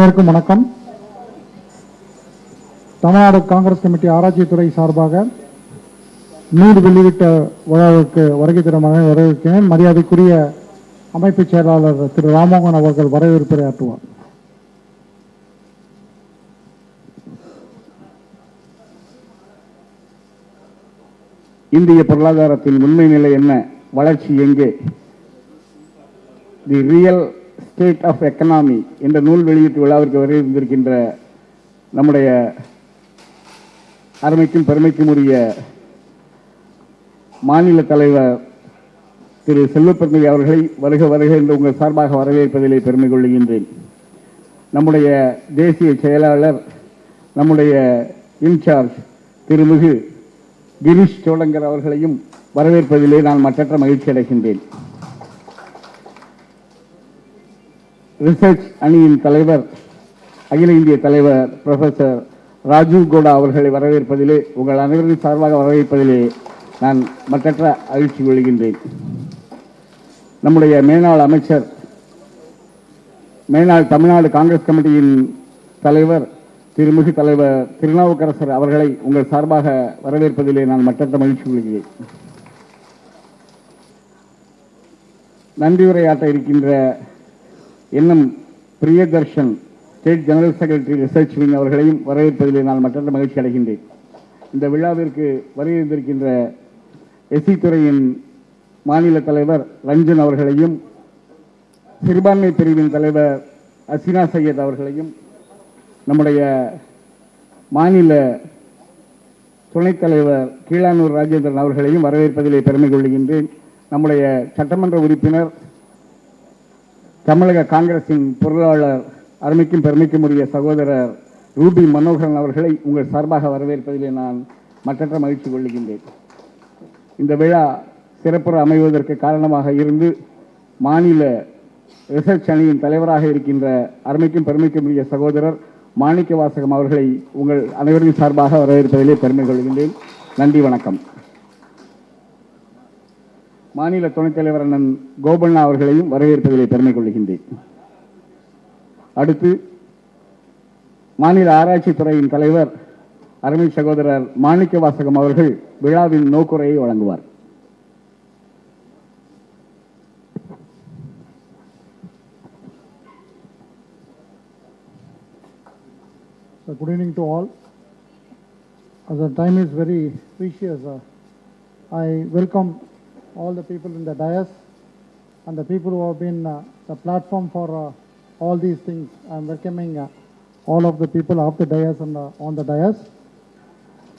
அனைவருக்கும் வணக்கம். தமிழ்நாடு காங்கிரஸ் கமிட்டி ஆராய்ச்சித்துறை சார்பாக நூல் வெளியிட்ட விழாவிற்கு வருகை தருமாறு வரவேற்கிறேன். மரியாதைக்குரிய அமைப்பு செயலாளர் திரு ராமமோகன் அவர்கள் வரவேற்புரை ஆற்றுவார். இந்திய பொருளாதாரத்தின் உண்மை நிலை என்ன, வளர்ச்சி எங்கே, the real state of economy என்ற நூல் வெளியீட்டு விழாவிற்கு வரவேற்கின்ற நம்முடைய அருமைக்கும் பெருமைக்கும் உரிய மாநில தலைவர் திரு செல்வப்பெருந்தகை அவர்களை வருக வருக என்று உங்கள் சார்பாக வரவேற்பதிலே பெருமை கொள்கின்றேன். நம்முடைய தேசிய செயலாளர், நம்முடைய இன்சார்ஜ் திருமிகு கிரீஷ் சோழங்கர் அவர்களையும் வரவேற்பதிலே நான் மற்றற்ற மகிழ்ச்சி அடைகின்றேன். ரிசர்ச் அணியின் தலைவர், அகில இந்திய தலைவர் ப்ரொஃபசர் ராஜீவ் கௌடா அவர்களை வரவேற்பதிலே, உங்கள் அனைவரின் சார்பாக வரவேற்பதிலே நான் மற்றற்ற மகிழ்ச்சி கொள்கின்றேன். நம்முடைய மேனாள் அமைச்சர், மேனாள் தமிழ்நாடு காங்கிரஸ் கமிட்டியின் தலைவர் திருமிகு தலைவர் திருநாவுக்கரசர் அவர்களை உங்கள் சார்பாக வரவேற்பதிலே நான் மற்றற்ற மகிழ்ச்சி கொள்கிறேன். நன்றியுரையாற்ற இருக்கின்ற NM Priyadarshan state general secretary research wing அவர்களையும் வரவேற்பதிலே நான் மற்றற்ற மகிழ்ச்சி அடைகின்றேன். இந்த விழாவிற்கு வருகின்றிருக்கின்ற எஸ்சி துறையின் மாநில தலைவர் ரஞ்சன் அவர்களையும், சிறுபான்மை பிரிவின் தலைவர் அசினா சையத் அவர்களையும், நம்முடைய மாநில துணைத் தலைவர் கீழானூர் ராஜேந்திரன் அவர்களையும் வரவேற்பதிலே பெருமை கொள்கின்றேன். நம்முடைய சட்டமன்ற உறுப்பினர், தமிழக காங்கிரசின் பொருளாளர், அருமைக்கும் பெருமைக்கும் உரிய சகோதரர் ரூபி மனோகரன் அவர்களை உங்கள் சார்பாக வரவேற்பதிலே நான் மற்றற்ற மகிழ்ச்சி கொள்கின்றேன். இந்த விழா சிறப்புற அமைவதற்கு காரணமாக இருந்து மாநில ரிசர்ச் அணியின் தலைவராக இருக்கின்ற அருமைக்கும் பெருமைக்கும் உரிய சகோதரர் மாணிக்க வாசகம் அவர்களை உங்கள் அனைவரின் சார்பாக வரவேற்பதிலே பெருமை கொள்கின்றேன். நன்றி, வணக்கம். மாநில துணைத் தலைவர் அண்ணன் கோபண்ணா அவர்களையும் வரவேற்பதிலே பெருமை கொள்கின்றேன். அடுத்து மாநில ஆராய்ச்சித்துறையின் தலைவர் அருமை சகோதரர் மாணிக்க வாசகம் அவர்கள் விழாவின் நோக்குரையை வழங்குவார். Good evening to all. As the time is very precious, I welcome all the people in the dais and the people who have been the platform for all these things. I am welcoming all of the people off the dais and on the dais.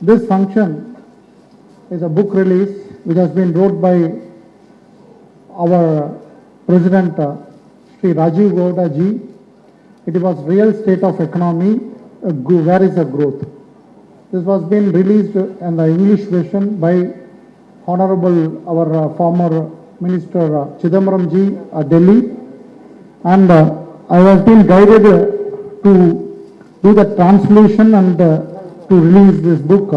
This function is a book release which has been wrote by our President Sri Rajiv Gowda ji. It was Real State of Economy, Where is the Growth? This was been released in the English version by Honorable our former Minister Chidambaram ji at Delhi, and I was being guided to do the translation and to release this book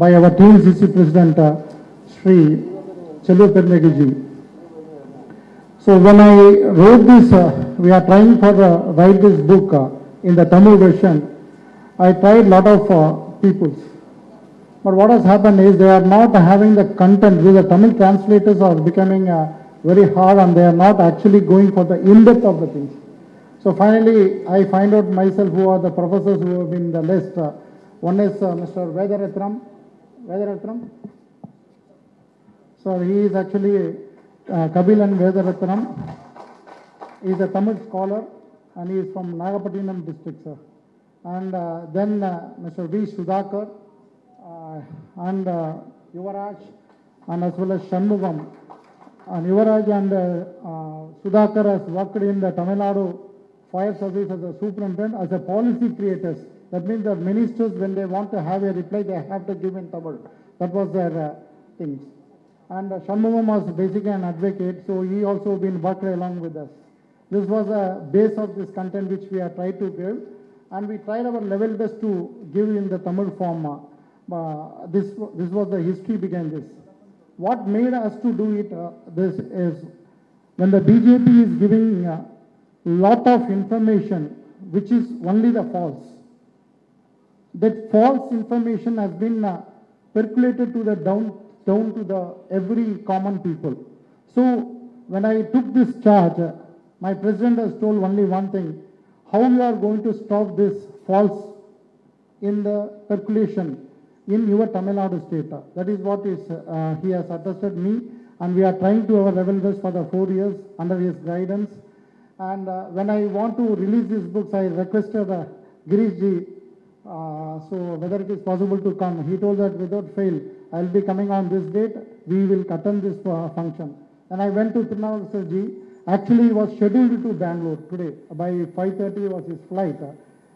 by our TNCC President Sri selvaperunthagai ji. So when I wrote this, we are trying for write this book in the Tamil version. I tried lot of peoples, but what has happened is they are not having the content. The Tamil translators are becoming very hard and they are not actually going for the in-depth of the things. So finally I find out myself who are the professors who have been in the list. One is Mr. Vedaratnam. So he is actually Kabilan Vedaratnam. He is a Tamil scholar and he is from Nagapattinam district, sir. And then Mr. V. Sudhakar and Yuvaraj, and as well as Shanmugam. And Yuvaraj and Sudhakar has worked in the Tamil Nadu Fire Service as a superintendent, as a policy creators. That means that ministers, when they want to have a reply, they have to give in Tamil. That was their things. And Shanmugam was basically an advocate, so he also been worked along with us. This was a base of this content which we have tried to give, and we tried our level best to give in the Tamil form. This was the history behind this. What made us to do it, this is when the BJP is giving lot of information which is only the false. That false information has been percolated to the down to the every common people. So when I took this charge, my president has told only one thing: how you are going to stop this false in the percolation in your Tamil Nadu state. That is what is he has attested me, and we are trying to our level best for the 4 years under his guidance. And when I want to release these books, I requested Girish ji, so whether it is possible to come. He told that without fail, I will be coming on this date. We will attend this function. And I went to Trinavar ji. Actually, he was scheduled to Bangalore today. By 5:30 was his flight.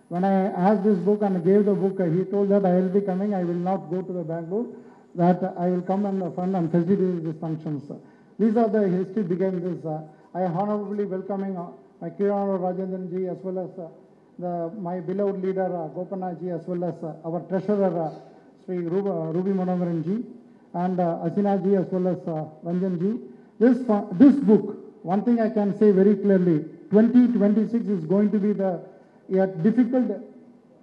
When I asked this book and gave the book, he told that I will be coming. I will not go to the Bangalore. That I will come and fund and facilitate these functions. These are the history behind this. I honorably welcoming my Kiran Rajendran ji, as well as my beloved leader Gopanath ji, as well as our treasurer Sri Ruby Manoharan ji, and Asina ji, as well as Ranjan ji. This book, one thing I can say very clearly, 2026 is going to be a difficult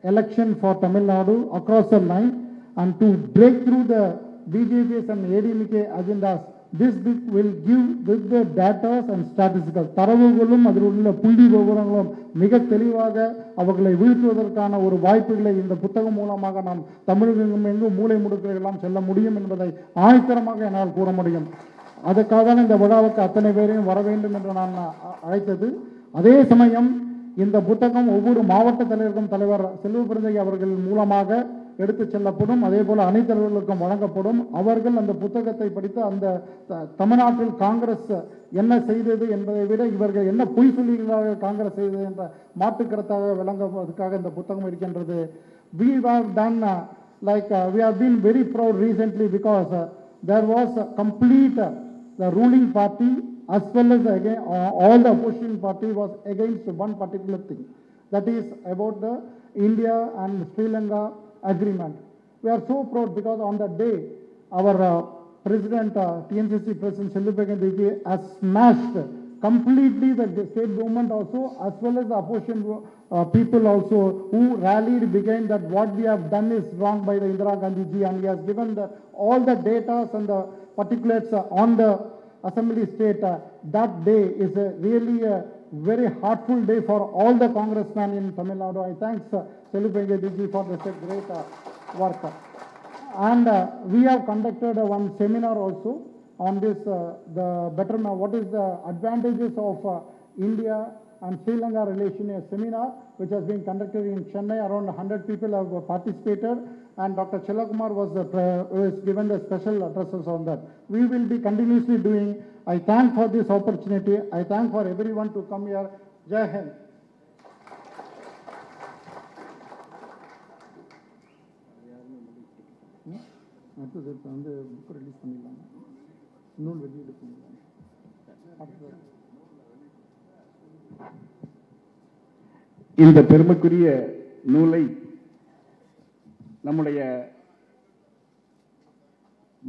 election for Tamil Nadu across the line, and to break through the BJP's and ADMK agendas, this book will give with the data and statistical தரவுகளும் அதில் உள்ள புள்ளி விவரங்களும் மிக தெளிவாக அவர்களை வீழ்த்துவதற்கான ஒரு வாய்ப்புகளை இந்த புத்தகம் மூலமாக நாம் தமிழகம் எங்கும் மூலை முடுக்கெல்லாம் செல்ல முடியும் என்பதை ஆணித்தரமாக என்னால் கூற முடியும். அதுக்காக இந்த விழாவுக்கு அத்தனை பேரையும் வர வேண்டும் என்று நான் அழைத்தது. அதே சமயம் இந்த புத்தகம் ஒவ்வொரு மாவட்ட தலைவருக்கும் தலைவர் செல்வபெருந்தகை அவர்கள் மூலமாக எடுத்து செல்லப்படும். அதே போல அனைத்து தலைவர்களுக்கும் வழங்கப்படும். அவர்கள் அந்த புத்தகத்தை படித்து அந்த தமிழ்நாட்டில் காங்கிரஸ் என்ன செய்தது என்பதை விட இவர்கள் என்ன பொய் சொல்லிகளாக காங்கிரஸ் செய்தது என்ற மாற்றுக்கருத்தாக விளங்குவதற்காக இந்த புத்தகம் இருக்கின்றது. We have done we have been very proud recently because there was a complete the ruling party as well as again all the opposition party was against one particular thing, that is about the India and Sri Lanka agreement. We are so proud because on that day our president TNCC president selvaperunthagai has smashed completely the state government also, as well as the opposition people also, who rallied behind that what we have done is wrong by the Indira Gandhi ji, and he has given all the data and the particulars on the assembly state. That day is really a very heartful day for all the congressmen in Tamil Nadu. I thank selvaperunthagai ji for this great work. And we have conducted one seminar also on this, the betterment, what is the advantages of India and Sri Lanka relation, a seminar which has been conducted in Chennai. Around 100 people have participated, and Dr. Chellakumar was given the special addresses on that. We will be continuously doing. I thank for this opportunity. I thank for everyone to come here. Jai Hind. அடுத்தது இப்போ வந்து book release பண்ணிடலாங்க, நூல் வெளியீடு பண்ணிடலாங்க. இந்த பெருமைக்குரிய நூலை நம்முடைய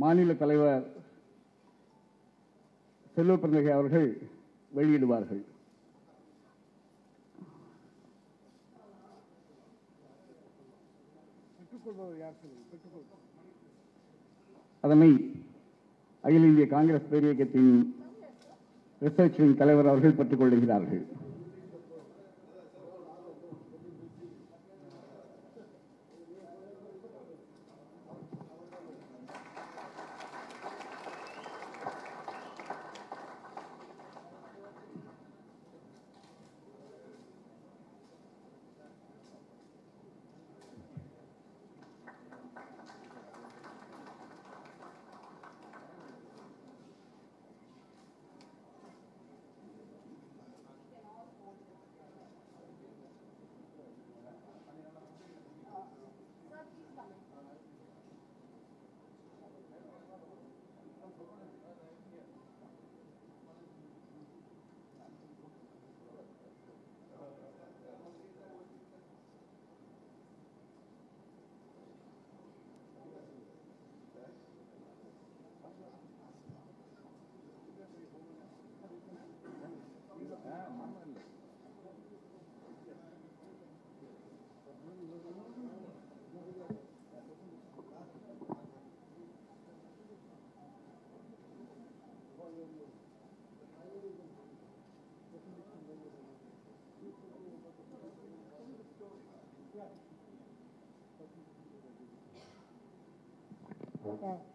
மாநில தலைவர் செல்வபெருந்தகை அவர்கள் வெளியிடுவார்கள். அதனை அகில இந்திய காங்கிரஸ் பேரியக்கத்தின் ரிசர்ச் விங் தலைவர் அவர்கள் பெற்றுக் கொள்கிறார்கள்.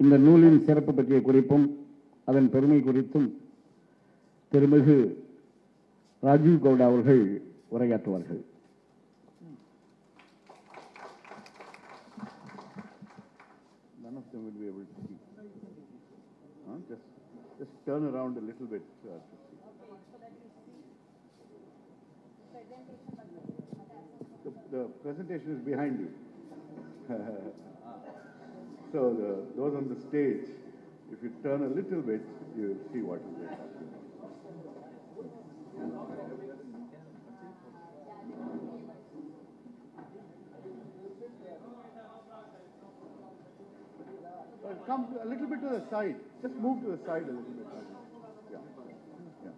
இந்த நூலின் சிறப்பு பற்றிய குறிப்பும் அதன் பெருமை குறித்தும் திருமிகு ராஜீவ் கவுடா அவர்கள் உரையாற்றுவார்கள். None of them will be able to see. Just turn around a little bit to see. The presentation is behind you. So those on the stage, if you turn a little bit, you will see what is there. Come a little bit to the side. Just move to the side a little bit. Yeah. Yeah.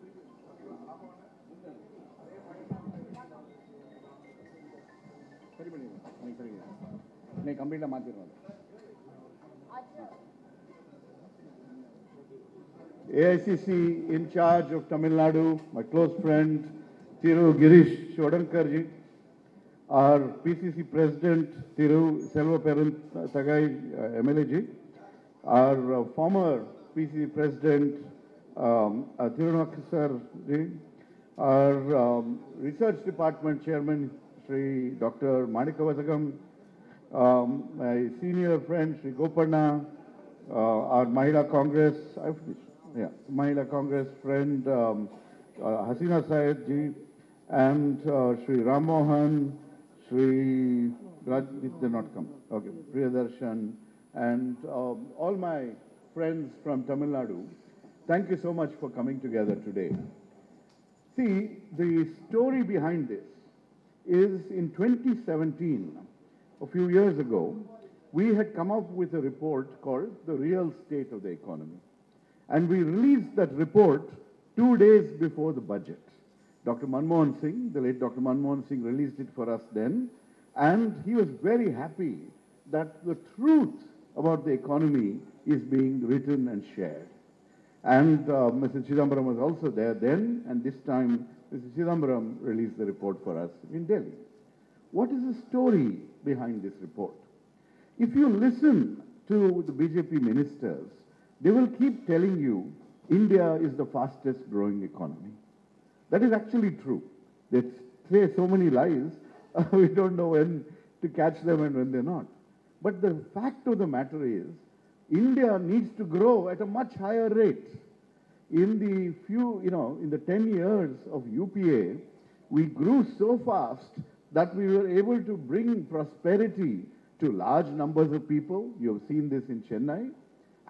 சரி பண்ணிடுங்க. நீ கம்ப்ளீட்டாக மாற்றிடுவோம். AICC in charge of Tamil Nadu, my close friend Thiru Girish Shodankarji, our PCC president Thiru selvaperunthagai MLA ji, our former PCC president Thirunakasar ji, our research department chairman Sri Dr. Manikavasagam, my senior friend Sri Gopanna, our Mahila Congress, Mahila Congress friend Hasina Syed ji, and Sri Ram Mohan, Sri Raj, did not come. Okay, Priyadarshan, and all my friends from Tamil Nadu, thank you so much for coming together today. See, the story behind this is in 2017, a few years ago, we had come up with a report called The Real State of the Economy. And we released that report 2 days before the budget. Dr. Manmohan Singh, the late Dr. Manmohan Singh, released it for us then. And he was very happy that the truth about the economy is being written and shared. And Mr. Chidambaram was also there then, and this time Mr. Chidambaram released the report for us in Delhi. What is the story behind this report? If you listen to the BJP ministers, they will keep telling you India is the fastest growing economy. That is actually true. They say so many lies, we don't know when to catch them and when they're not. But the fact of the matter is, India needs to grow at a much higher rate. In the 10 years of UPA, we grew so fast that we were able to bring prosperity to large numbers of people. You have seen this in Chennai.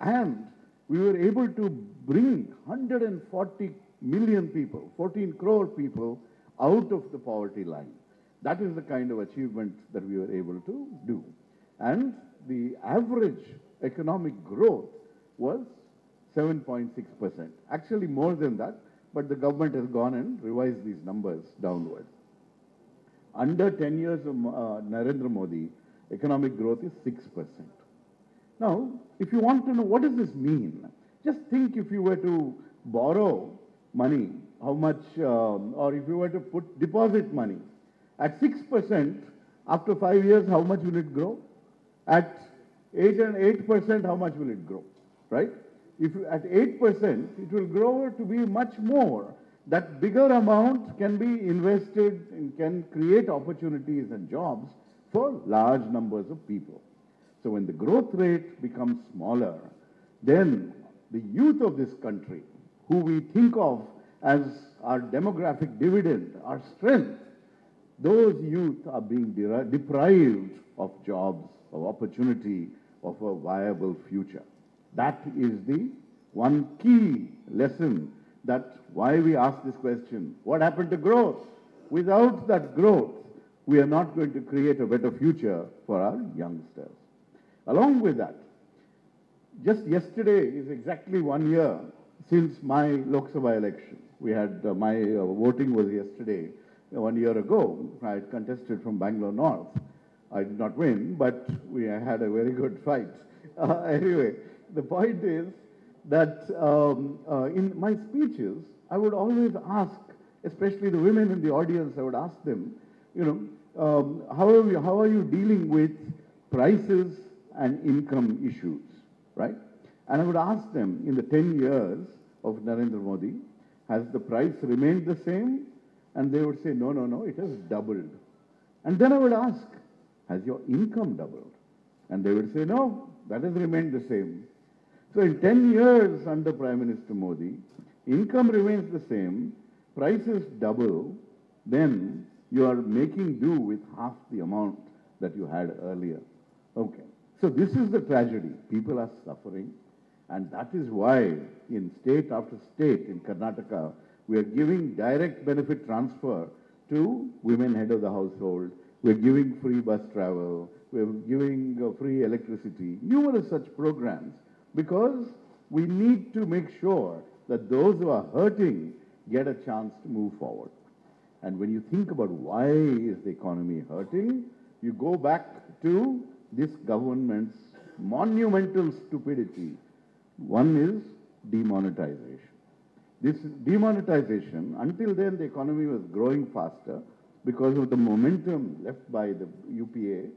And we were able to bring 140 million people, 14 crore people, out of the poverty line. That is the kind of achievement that we were able to do. And the average economic growth was 7.6%. Actually more than that, but the government has gone and revised these numbers downwards. Under 10 years of Narendra Modi, economic growth is 6%. Now, if you want to know what does this mean, just think if you were to borrow money, how much, or if you were to deposit money, at 6%, after 5 years, how much will it grow? At 8%, how much will it grow, right? If at 8%, it will grow to be much more. That bigger amount can be invested and can create opportunities and jobs for large numbers of people. So when the growth rate becomes smaller, then the youth of this country, who we think of as our demographic dividend, our strength, those youth are being deprived of jobs, of opportunity, of a viable future. That is the one key lesson, that why we ask this question, what happened to growth? Without that growth, we are not going to create a better future for our youngsters. Along with that, just yesterday is exactly 1 year since my Lok Sabha election. We had my voting was yesterday, 1 year ago. I had contested from Bangalore North. I did not win, but we had a very good fight. Anyway, the point is that in my speeches, I would always ask, especially the women in the audience, I would ask them, how are you dealing with prices and income issues? right? And I would ask them, in the 10 years of Narendra Modi, has the price remained the same? And they would say, no, no, no, it has doubled. And then I would ask, has your income doubled? And they would say, no, that has remained the same. So in 10 years under Prime Minister Modi, income remains the same, prices double, then you are making do with half the amount that you had earlier. Okay. So this is the tragedy. People are suffering. And that is why in state after state in Karnataka, we are giving direct benefit transfer to women head of the household. We are giving free bus travel. We are giving free electricity. Numerous such programs, because we need to make sure that those who are hurting get a chance to move forward. And when you think about why is the economy hurting, you go back to this government's monumental stupidity. One is demonetization. This demonetization, until then the economy was growing faster because of the momentum left by the UPA,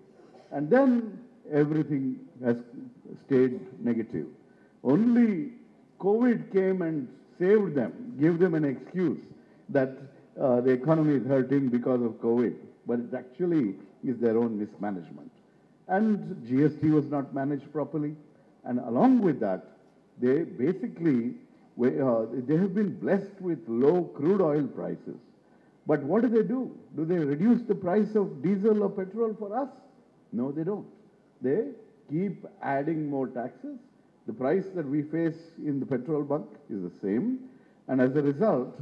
and then everything has stayed negative. Only COVID came and saved them, gave them an excuse that the economy is hurting because of COVID, but it actually is their own mismanagement. And GST was not managed properly, and along with that, they basically, they have been blessed with low crude oil prices. But what do? Do they reduce the price of diesel or petrol for us? No, they don't. They keep adding more taxes. The price that we face in the petrol bunk is the same. And as a result,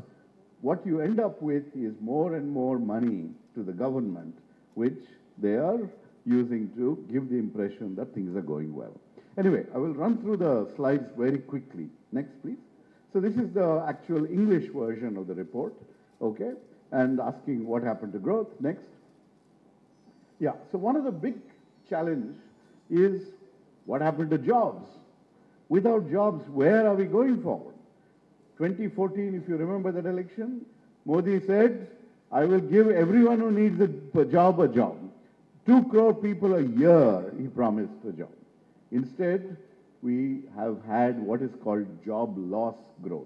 what you end up with is more and more money to the government, which they are using to give the impression that things are going well. Anyway, I will run through the slides very quickly. Next, please. So this is the actual English version of the report, okay? And asking what happened to growth. Next. Yeah, so one of the big challenge is what happened to jobs? Without jobs, where are we going forward? 2014, if you remember that election, Modi said, I will give everyone who needs a job a job. 2 crore people a year, he promised a job. Instead, we have had what is called job loss growth.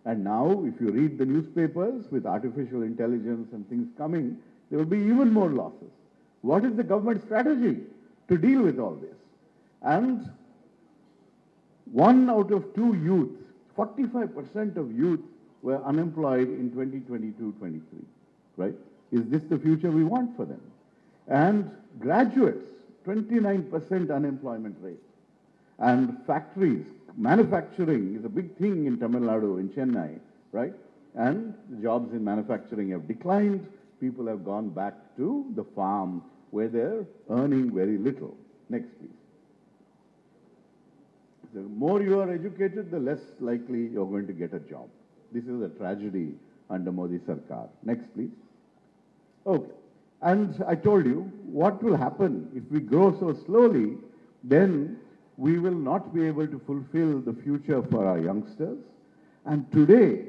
And now, if you read the newspapers with artificial intelligence and things coming, there will be even more losses. What is the government strategy to deal with all this? And 1 out of 2 youth, 45% of youth were unemployed in 2022-23, right? Is this the future we want for them? And graduates, 29% unemployment rate. And factories, manufacturing is a big thing in Tamil Nadu, in Chennai, right? And the jobs in manufacturing have declined. People have gone back to the farm where they're earning very little. Next, please. The more you are educated, the less likely you're going to get a job. This is a tragedy under Modi Sarkar. Next, please. Okay. And I told you, what will happen if we grow so slowly, then we will not be able to fulfill the future for our youngsters. And today,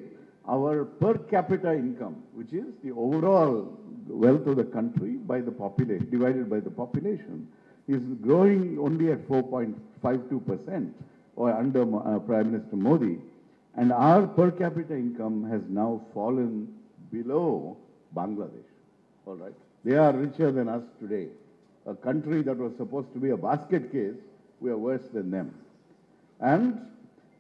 our per capita income, which is the overall wealth of the country by the population, divided by the population, is growing only at 4.52% or under Prime Minister Modi. And our per capita income has now fallen below Bangladesh. All right. They are richer than us today. A country that was supposed to be a basket case, we are worse than them. And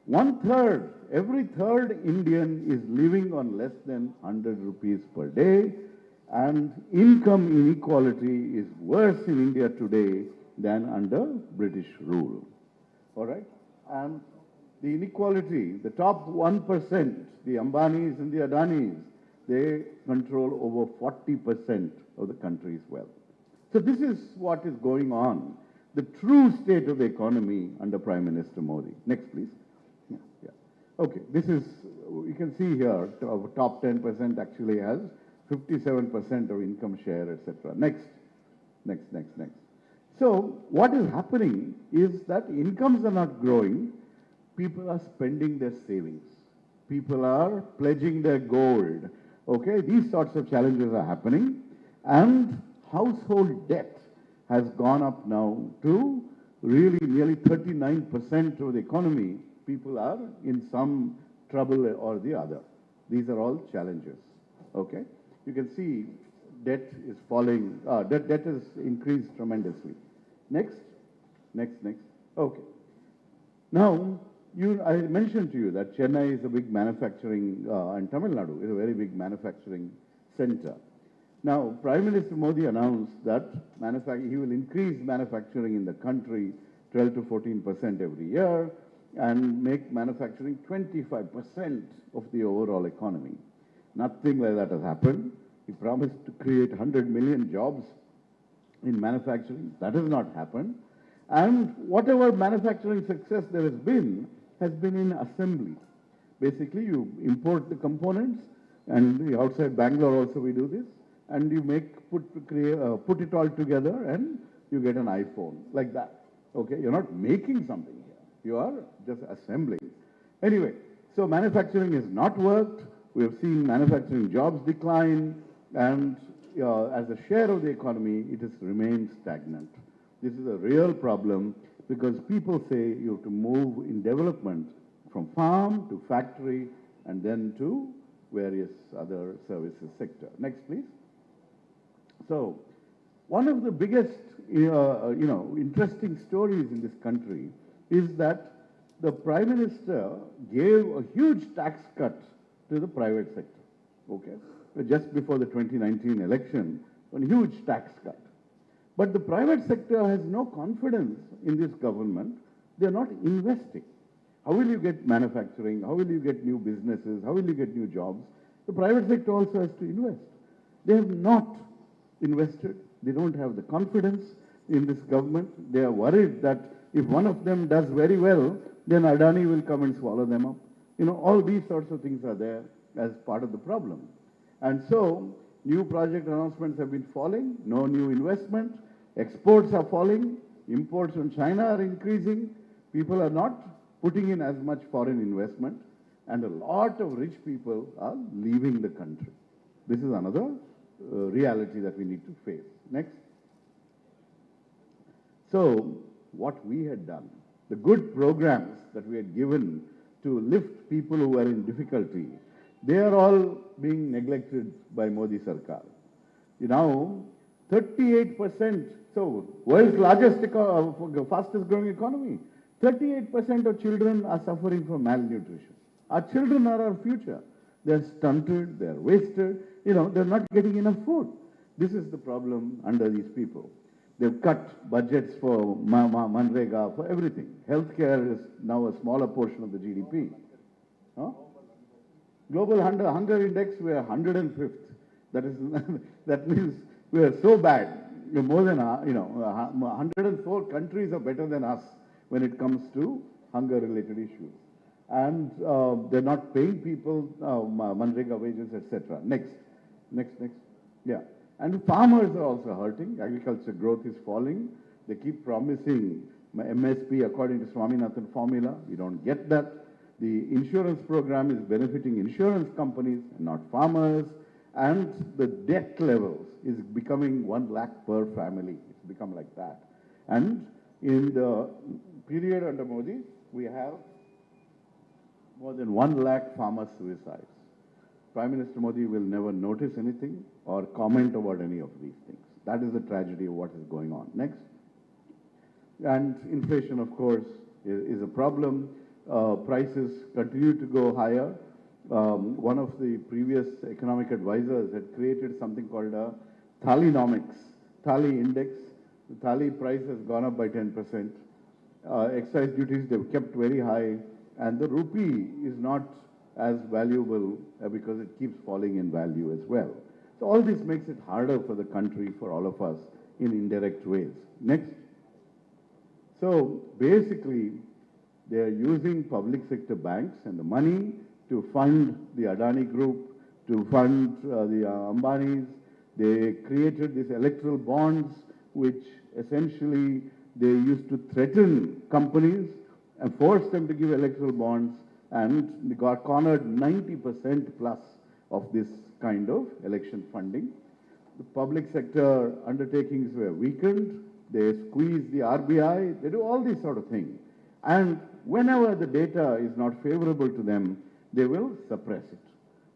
1/3, every third Indian is living on less than 100 rupees per day. And income inequality is worse in India today than under British rule. All right? And the inequality, the top 1%, the Ambanis and the Adanis, they control over 40% of the country's wealth. So this is what is going on, the true state of the economy under Prime Minister Modi. Next, please. Yeah. Okay, this is, you can see here, top 10% actually has 57% of income share, etc. Next. So what is happening is that incomes are not growing, people are spending their savings, people are pledging their gold. Okay, these sorts of challenges are happening, and household debt has gone up now to really nearly 39% of the economy, people are in some trouble or the other. These are all challenges. Okay? You can see debt is falling, debt has increased tremendously. Next. Okay. Now, I mentioned to you that Chennai is a big manufacturing, and Tamil Nadu is a very big manufacturing center. Now, Prime Minister Modi announced that he will increase manufacturing in the country 12 to 14% every year and make manufacturing 25% of the overall economy. Nothing like that has happened. He promised to create 100 million jobs in manufacturing. That has not happened. And whatever manufacturing success there has been in assembly. Basically, you import the components, and outside Bangalore also we do this, and you put it all together and you get an iPhone, like that. Okay, you're not making something here. You are just assembling. Anyway, so manufacturing has not worked. We have seen manufacturing jobs decline, and as a share of the economy, it has remained stagnant. This is a real problem because people say you have to move in development from farm to factory and then to various other services sector. Next, please. So, one of the biggest, interesting stories in this country is that the Prime Minister gave a huge tax cut to the private sector. Okay, just before the 2019 election, a huge tax cut. But the private sector has no confidence in this government. They are not investing. How will you get manufacturing? How will you get new businesses? How will you get new jobs? The private sector also has to invest. They have not invested. They don't have the confidence in this government. They are worried that if one of them does very well, then Adani will come and swallow them up. All these sorts of things are there as part of the problem. And so, new project announcements have been falling, no new investment, exports are falling, imports from China are increasing, people are not putting in as much foreign investment, and a lot of rich people are leaving the country. This is another reality that we need to face. Next. So, what we had done, the good programs that we had given to lift people who were in difficulty, they are all being neglected by Modi Sarkar. 38%, so world's largest, fastest growing economy, 38% of children are suffering from malnutrition. Our children are our future. They're stunted, they're wasted, they're not getting enough food. This is the problem under these people. They've cut budgets for Manrega, for everything. Healthcare is now a smaller portion of the GDP. Huh? Global Hunger Index, we are 105th. That means we are so bad. More than 104 countries are better than us when it comes to hunger-related issues. And they're not paying people Manrega wages, etc. Next. Yeah. And farmers are also hurting. Agriculture growth is falling. They keep promising MSP according to Swaminathan formula. We don't get that. The insurance program is benefiting insurance companies, not farmers. And the debt levels is becoming 1 lakh per family. It's become like that. And in the period under Modi, we have more than 1 lakh farmer suicides. Prime Minister Modi will never notice anything or comment about any of these things. That is the tragedy of what is going on. Next. And inflation, of course, is a problem. Prices continue to go higher. One of the previous economic advisors had created something called a Thalinomics, Thali index. The Thali price has gone up by 10%. Excise duties they've kept very high, and the rupee is not as valuable because it keeps falling in value as well. So all this makes it harder for the country, for all of us, in indirect ways. Next. So basically, they are using public sector banks and the money to fund the Adani Group, to fund the Ambanis. They created these electoral bonds, which essentially they used to threaten companies and force them to give electoral bonds, and they got cornered 90% plus of this kind of election funding. The public sector undertakings were weakened. they squeeze the RBI, they do all these sort of things. And whenever the data is not favorable to them, they will suppress it.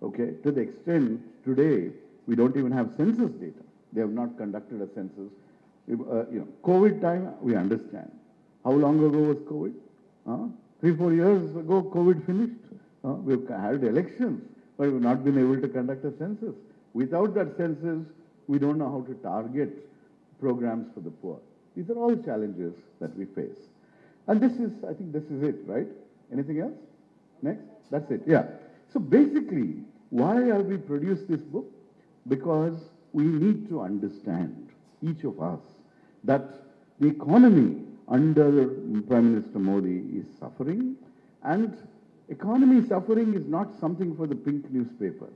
Okay, to the extent today we don't even have census data. They have not conducted a census. COVID time, we understand. How long ago was COVID? 3-4 years ago, COVID finished. We've had elections, but we've not been able to conduct a census. Without that census, we don't know how to target programs for the poor. These are all challenges that we face. And this is, I think this is it, right? Anything else? Next? That's it, yeah. So basically, why have we produced this book? Because we need to understand, each of us, that the economy under Prime Minister Modi is suffering, and economy suffering is not something for the pink newspapers.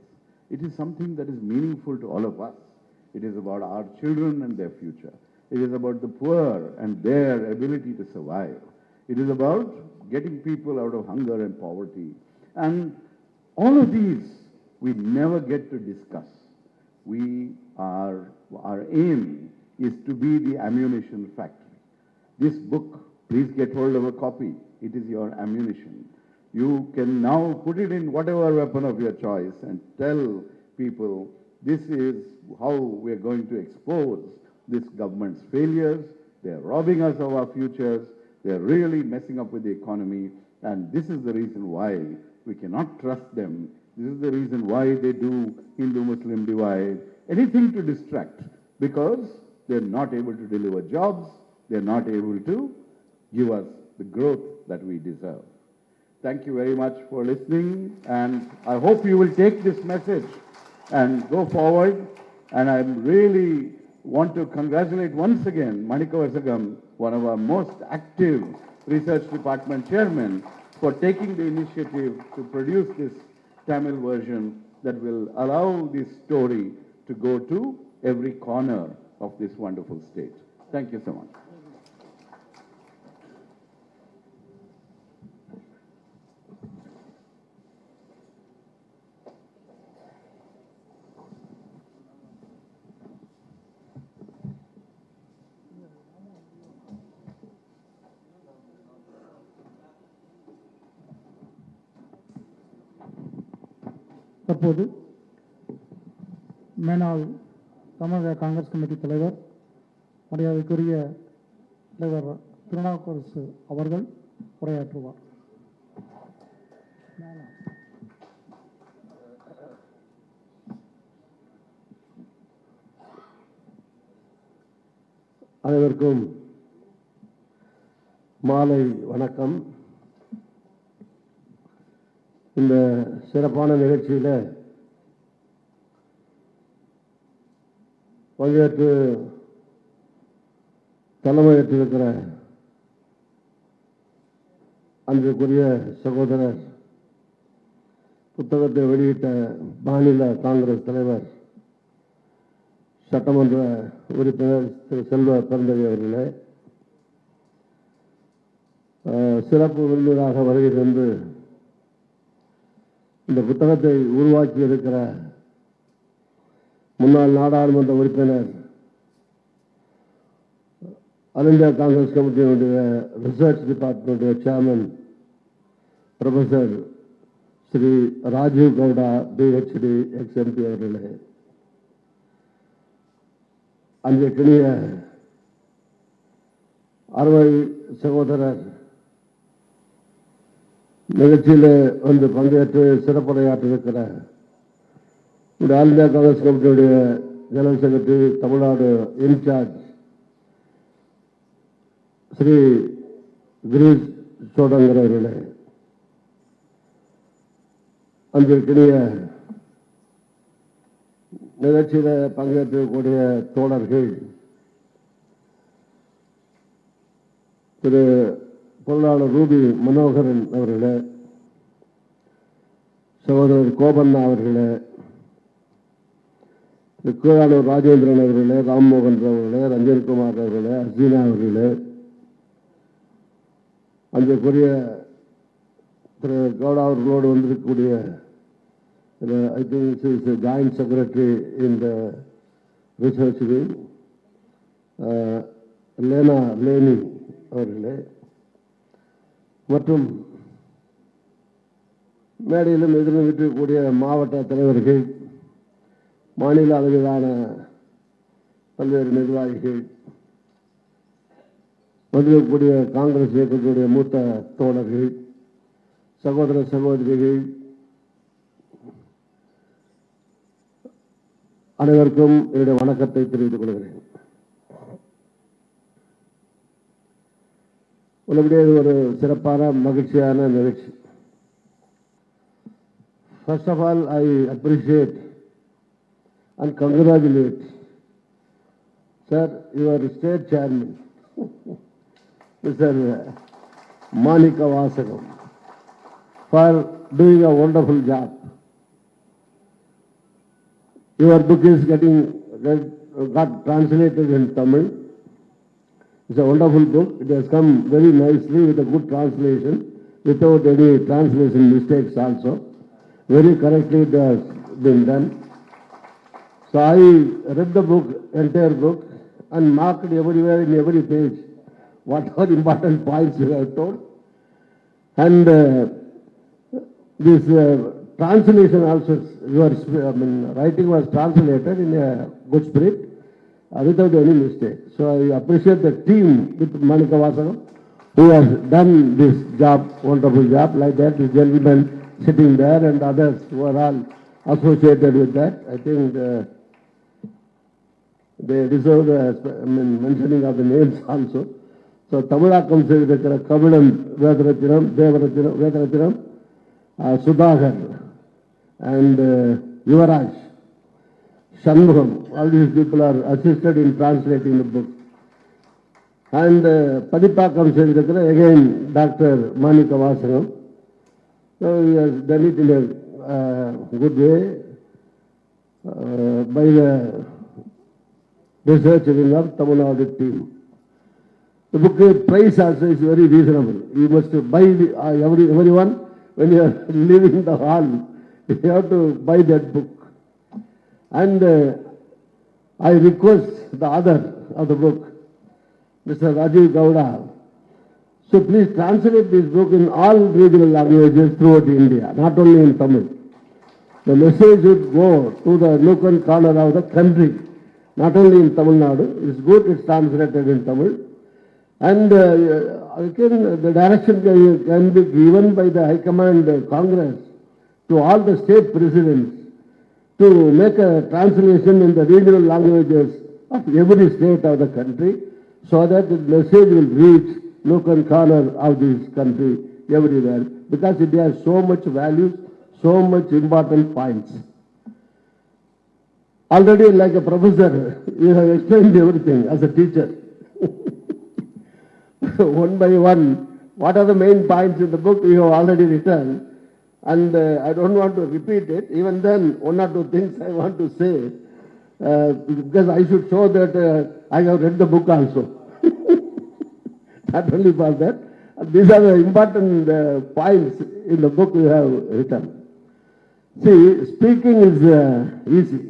It is something that is meaningful to all of us. It is about our children and their future. It is about the poor and their ability to survive. It is about getting people out of hunger and poverty. And all of these we never get to discuss. Our aim is to be the ammunition factory. This book, please get hold of a copy. It is your ammunition. You can now put it in whatever weapon of your choice and tell people this is how we are going to expose this government's failures. They are robbing us of our futures. They are really messing up with the economy. And this is the reason why we cannot trust them. This is the reason why they do Hindu-Muslim divide. Anything to distract, because they're not able to deliver jobs. They're not able to give us the growth that we deserve. Thank you very much for listening, and I hope you will take this message and go forward. And I really want to congratulate once again Manika Vasagam, one of our most active research department chairmen, for taking the initiative to produce this Tamil version that will allow this story to go to every corner of this wonderful state. Thank you so much. தற்போது மேனாள் தமிழக Congress committee தலைவர் மரியாதைக்குரிய தலைவர் திருநாவுக்கரசு அவர்கள் உரையாற்றுவார். அனைவருக்கும் மாலை வணக்கம். இந்த சிறப்பான நிகழ்ச்சியில் பங்கேற்று தலைமையேற்றிருக்கிற அன்றைக்குரிய சகோதரர், புத்தகத்தை வெளியிட்ட மாநில காங்கிரஸ் தலைவர், சட்டமன்ற உறுப்பினர் திரு செல்வபெருந்தகை அவர்களே, சிறப்பு விருந்தினராக வருகை தந்து இந்த புத்தகத்தை உருவாக்கி இருக்கிற முன்னாள் நாடாளுமன்ற உறுப்பினர், ஆல் இந்தியா காங்கிரஸ் கமிட்டியினுடைய research department chairman professor Shri Rajiv Gowda PhD ex MP அவர்களே, அன்றைக்கினிய அறுவை சகோதரர், நிகழ்ச்சியில் வந்து பங்கேற்று சிறப்புரையாற்றிருக்கிற ஆல் இந்தியா காங்கிரஸ் கமிட்டியுடைய general secretary, Tamil Nadu in charge Shri Girish Chodankar அவர்களே, அன்றைக்கினிய நிகழ்ச்சியில் பங்கேற்றக்கூடிய தோழர்கள், திரு பொருளாளர் ரூபி மனோகரன் அவர்களே, சகோதரர் கோபண்ணா அவர்களே, கீழானூர் ராஜேந்திரன் அவர்களே, ராம்மோகன் அவர்களே, ரஞ்சன்குமார் அவர்களே, அர்ஜீனா அவர்களே, அன்றைக்குரிய திரு கவுடா அவர்களோடு வந்திருக்கக்கூடிய I think is joint secretary in the research wing, லேனி அவர்களே மற்றும் மேடையிலும் எதிரும் விட்டிருக்கக்கூடிய மாவட்ட தலைவர்கள், மாநில அளவிலான பல்வேறு நிர்வாகிகள், வந்திருக்கக்கூடிய காங்கிரஸ் இயக்கத்துடைய மூத்த தோழர்கள், சகோதர சகோதரிகள், அனைவருக்கும் என்னுடைய வணக்கத்தை தெரிவித்துக் கொள்கிறேன். உள்ளபடியே இது ஒரு சிறப்பான மகிழ்ச்சியான நிகழ்ச்சி. First of all, I appreciate and congratulate, sir, your state chairman, Mr. Manika Vasagam, for doing a wonderful job. Your book is got translated in Tamil. It's a wonderful book. It has come very nicely with a good translation, without any translation mistakes also. Very correctly it has been done. So I read the book, entire book, and marked everywhere in every page what are important points you have told. And this translation also, your writing was translated in a good spirit, without any mistake. So I appreciate the team with Manika Vasagam who has done this job, wonderful job, like that, the gentleman sitting there and others who are all associated with that. I think they deserve the mentioning of the names also. So Tamilakam Sridhakara, Kavalam, Vedarathinam, Sudhakar, and Yuvaraj, Shanmugam, all these people are assisted in translating the book. And Padipakam Sridhakara, again Dr. Manika Vasagam. So he has done it in a good way by the research wing of Tamil Nadu team. The book price also is very reasonable. You must buy everyone when you are leaving the hall. You have to buy that book. And I request the author of the book, Mr. Rajiv Gowda, so please translate this book in all regional languages throughout India, not only in Tamil. The message would go to the nook and corner of the country, not only in Tamil Nadu. It's good it's translated in Tamil. And again, the direction can be given by the High Command Congress to all the state presidents to make a translation in the regional languages of every state of the country, so that the message will reach nook and corner of this country everywhere, because it has so much value, so much important points. Already, like a professor, you have explained everything as a teacher. One by one, what are the main points in the book you have already written, and I don't want to repeat it. Even then, one or two things I want to say, because I should show that I have read the book also. Not only for that, these are the important points in the book you have written. See, speaking is easy.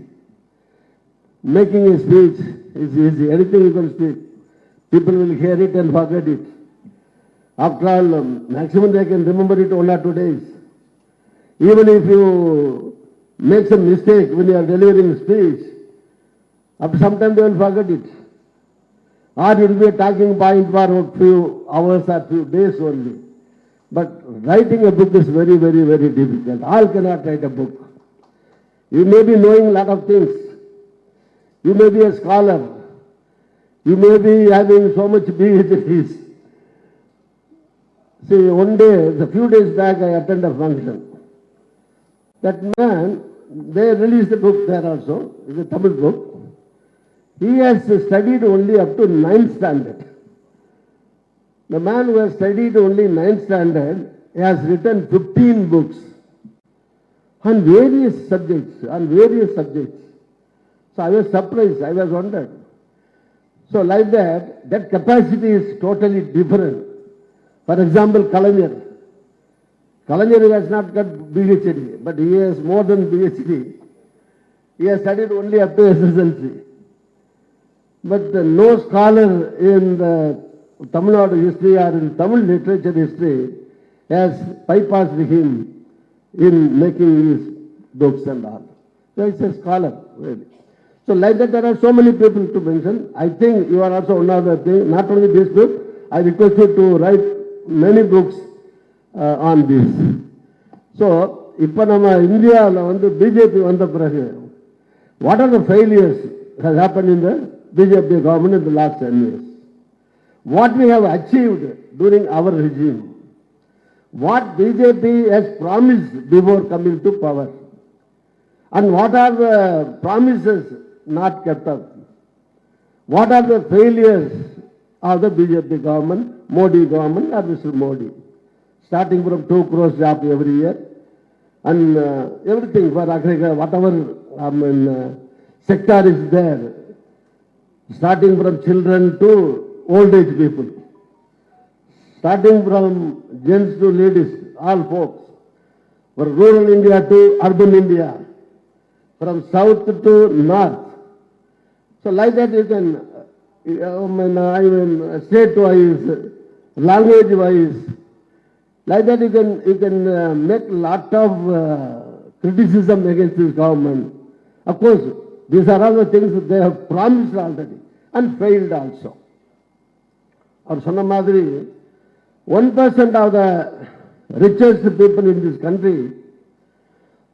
Making a speech is easy. Anything you can speak. People will hear it and forget it. After all, maximum they can remember it 1 or 2 days. Even if you make some mistake when you are delivering speech, after some time they will forget it. Or it will be a talking point for a few hours or few days only. But writing a book is very, very, very difficult. All cannot write a book. You may be knowing a lot of things. You may be a scholar. You may be having so much PhDs. See, one day, a few days back, I attended a function. That man, they released a book there also. It's a Tamil book. He has studied only up to 9th standard. The man who has studied only 9th standard has written 15 books on various subjects, So I was surprised, I was wondered. So like that capacity is totally different. For example, Kalanyar has not got PhD, but he has more than PhD. He has studied only up to SSLC. but no scholar in the Tamil Nadu history or in Tamil literature history has bypassed him in making his books and all. So he's a scholar, really. So like that, there are so many people to mention. I think you are also one of the things, not only this book, I request you to write many books on this. So, இப்போ நம்ம இந்தியாவில் வந்து BJP வந்த பிறகு what are the failures has happened in the BJP government in the last 10 years? What we have achieved during our regime? What BJP has promised before coming to power? And what are the promises not kept up? What are the failures of the BJP government, Modi government or Mr. Modi? Starting from 2 crores job every year and everything for agriculture, whatever sector is there, starting from children to old age people, starting from gents to ladies, all folks, from rural India to urban India, from south to north. So like that you can, state-wise, language-wise, like that you can make lot of criticism against this government. Of course, these are all the things that they have promised already and failed also. Or சொன்ன மாதிரி 1% of the richest people in this country,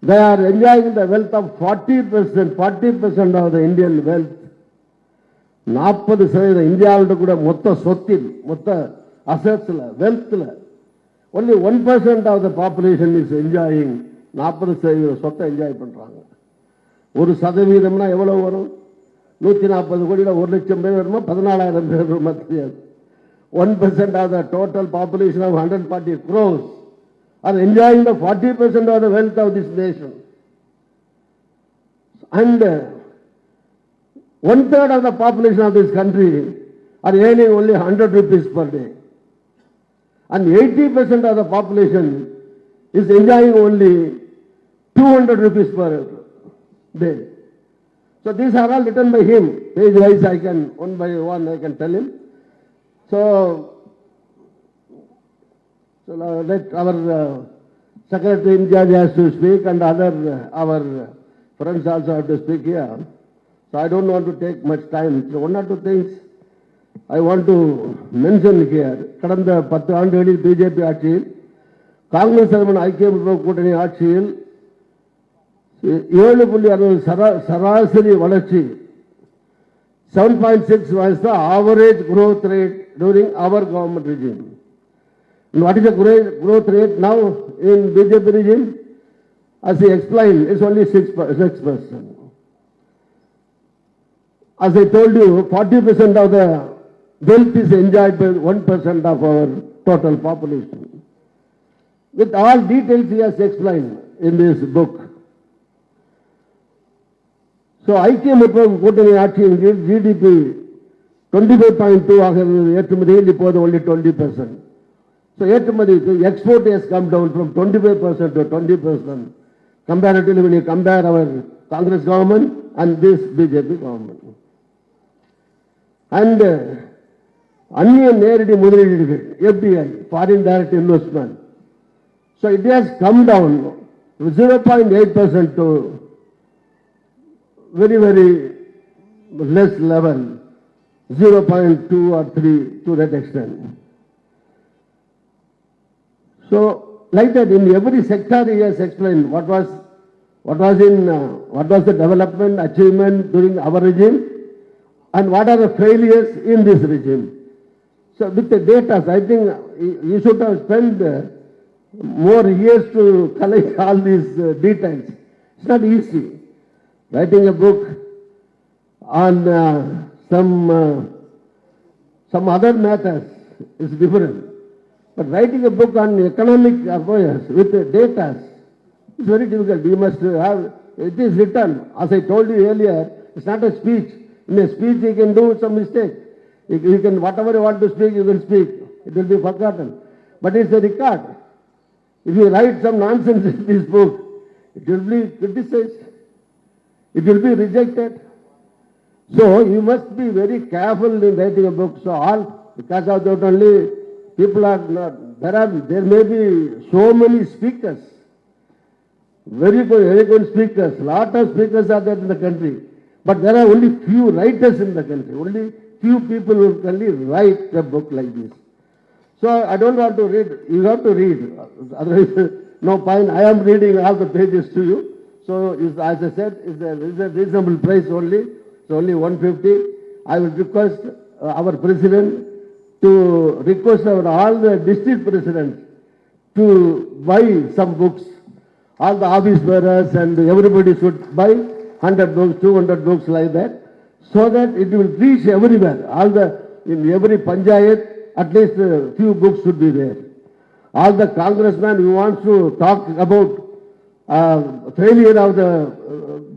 they are enjoying the wealth of 40% of the Indian wealth. 40% இந்தியாவில் கூட மொத்த சொத்தில், மொத்த அசட்ஸ்ல, வெல்த்ல, only 1% of the population is enjoying 40% சொத்தை enjoy பண்றாங்க. 1% எவ்வளவு வரும்? 140 கோடியில 1 லட்சம் பேர் வருமா, 14,000 பேர் வருமா தெரியாது. 1% of the total population of 140 crores are enjoying the 40% of the wealth of this nation. And 1/3 of the population of this country are earning only 100 rupees per day. And 80% of the population is enjoying only 200 rupees per day. So these are all written by him. Page wise I can, one by one I can tell him. So let our secretary in charge has to speak and other our friends also have to speak here. So I don't want to take much time. So 1 or 2 things I want to mention here. கடந்த 10 ஆண்டுகளில் BJP ஆட்சியில், காங்கிரஸ் தலைமையிலான ஐக்கிய முற்போக்கு கூட்டணி ஆட்சியில் 7.60 சராசரி வளர்ச்சி, 7.6 was the average growth rate during our government regime. And what is the growth rate now in BJP regime? As he explained, it's only 6%. As I told you, 40% of the wealth is enjoyed by 1% of our total population. With all details he has explained in this book. So ஐக்கிய முற்போக்கு கூட்டணி ஆட்சியின் கீழ் GDP 25.2 ஆக இருந்தது ஏற்றுமதியில், இப்போது only 20%. So ஏற்றுமதி export has come down from 25% to 20% comparatively when you compare our Congress government and this BJP government. And அந்நிய நேரடி முதலீடுகள் FDI, foreign direct investment, so it has come down 0.8% to very less level, 0.2 or 3 to that extent. So like that in every sector he has explained what was the development achievement during our regime and what are the failures in this regime. So with the data, I think you should have spent more years to collect all these details. It's not easy. Writing a book on some other matters is different. But writing a book on economic affairs with the data is very difficult. You must have, it is written. As I told you earlier, it's not a speech. In a speech you can do some mistake. You can, whatever you want to speak, you will speak. It will be forgotten. But it's a record. If you write some nonsense in this book, it will be criticized. It will be rejected. So you must be very careful in writing a book. So all, because of that only, people are not, there may be so many speakers, very good, eloquent speakers, lot of speakers are there in the country, but there are only few writers in the country, only few people who can only write a book like this. So I don't want to read, you have to read, otherwise no point. I am reading all the pages to you. So as I said, it's a reasonable price only, it's only 150. I will request our president to request all the district presidents to buy some books. All the office bearers and everybody should buy 100 books, 200 books like that, so that it will reach everywhere. In every panchayat, at least a few books should be there. All the congressmen who want to talk about failure of the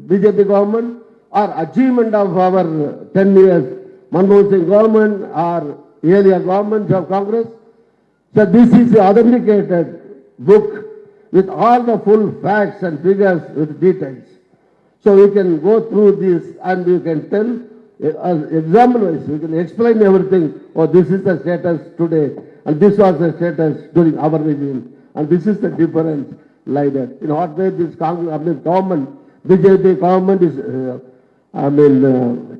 BJP government or achievement of our 10 years Manmohan Singh government or earlier government of Congress. So this is an authenticated book with all the full facts and figures with details. So we can go through this and we can tell, example-wise, we can explain everything. Oh, this is the status today, and this was the status during our regime, and this is the difference like that. In what way this government, BJP government is,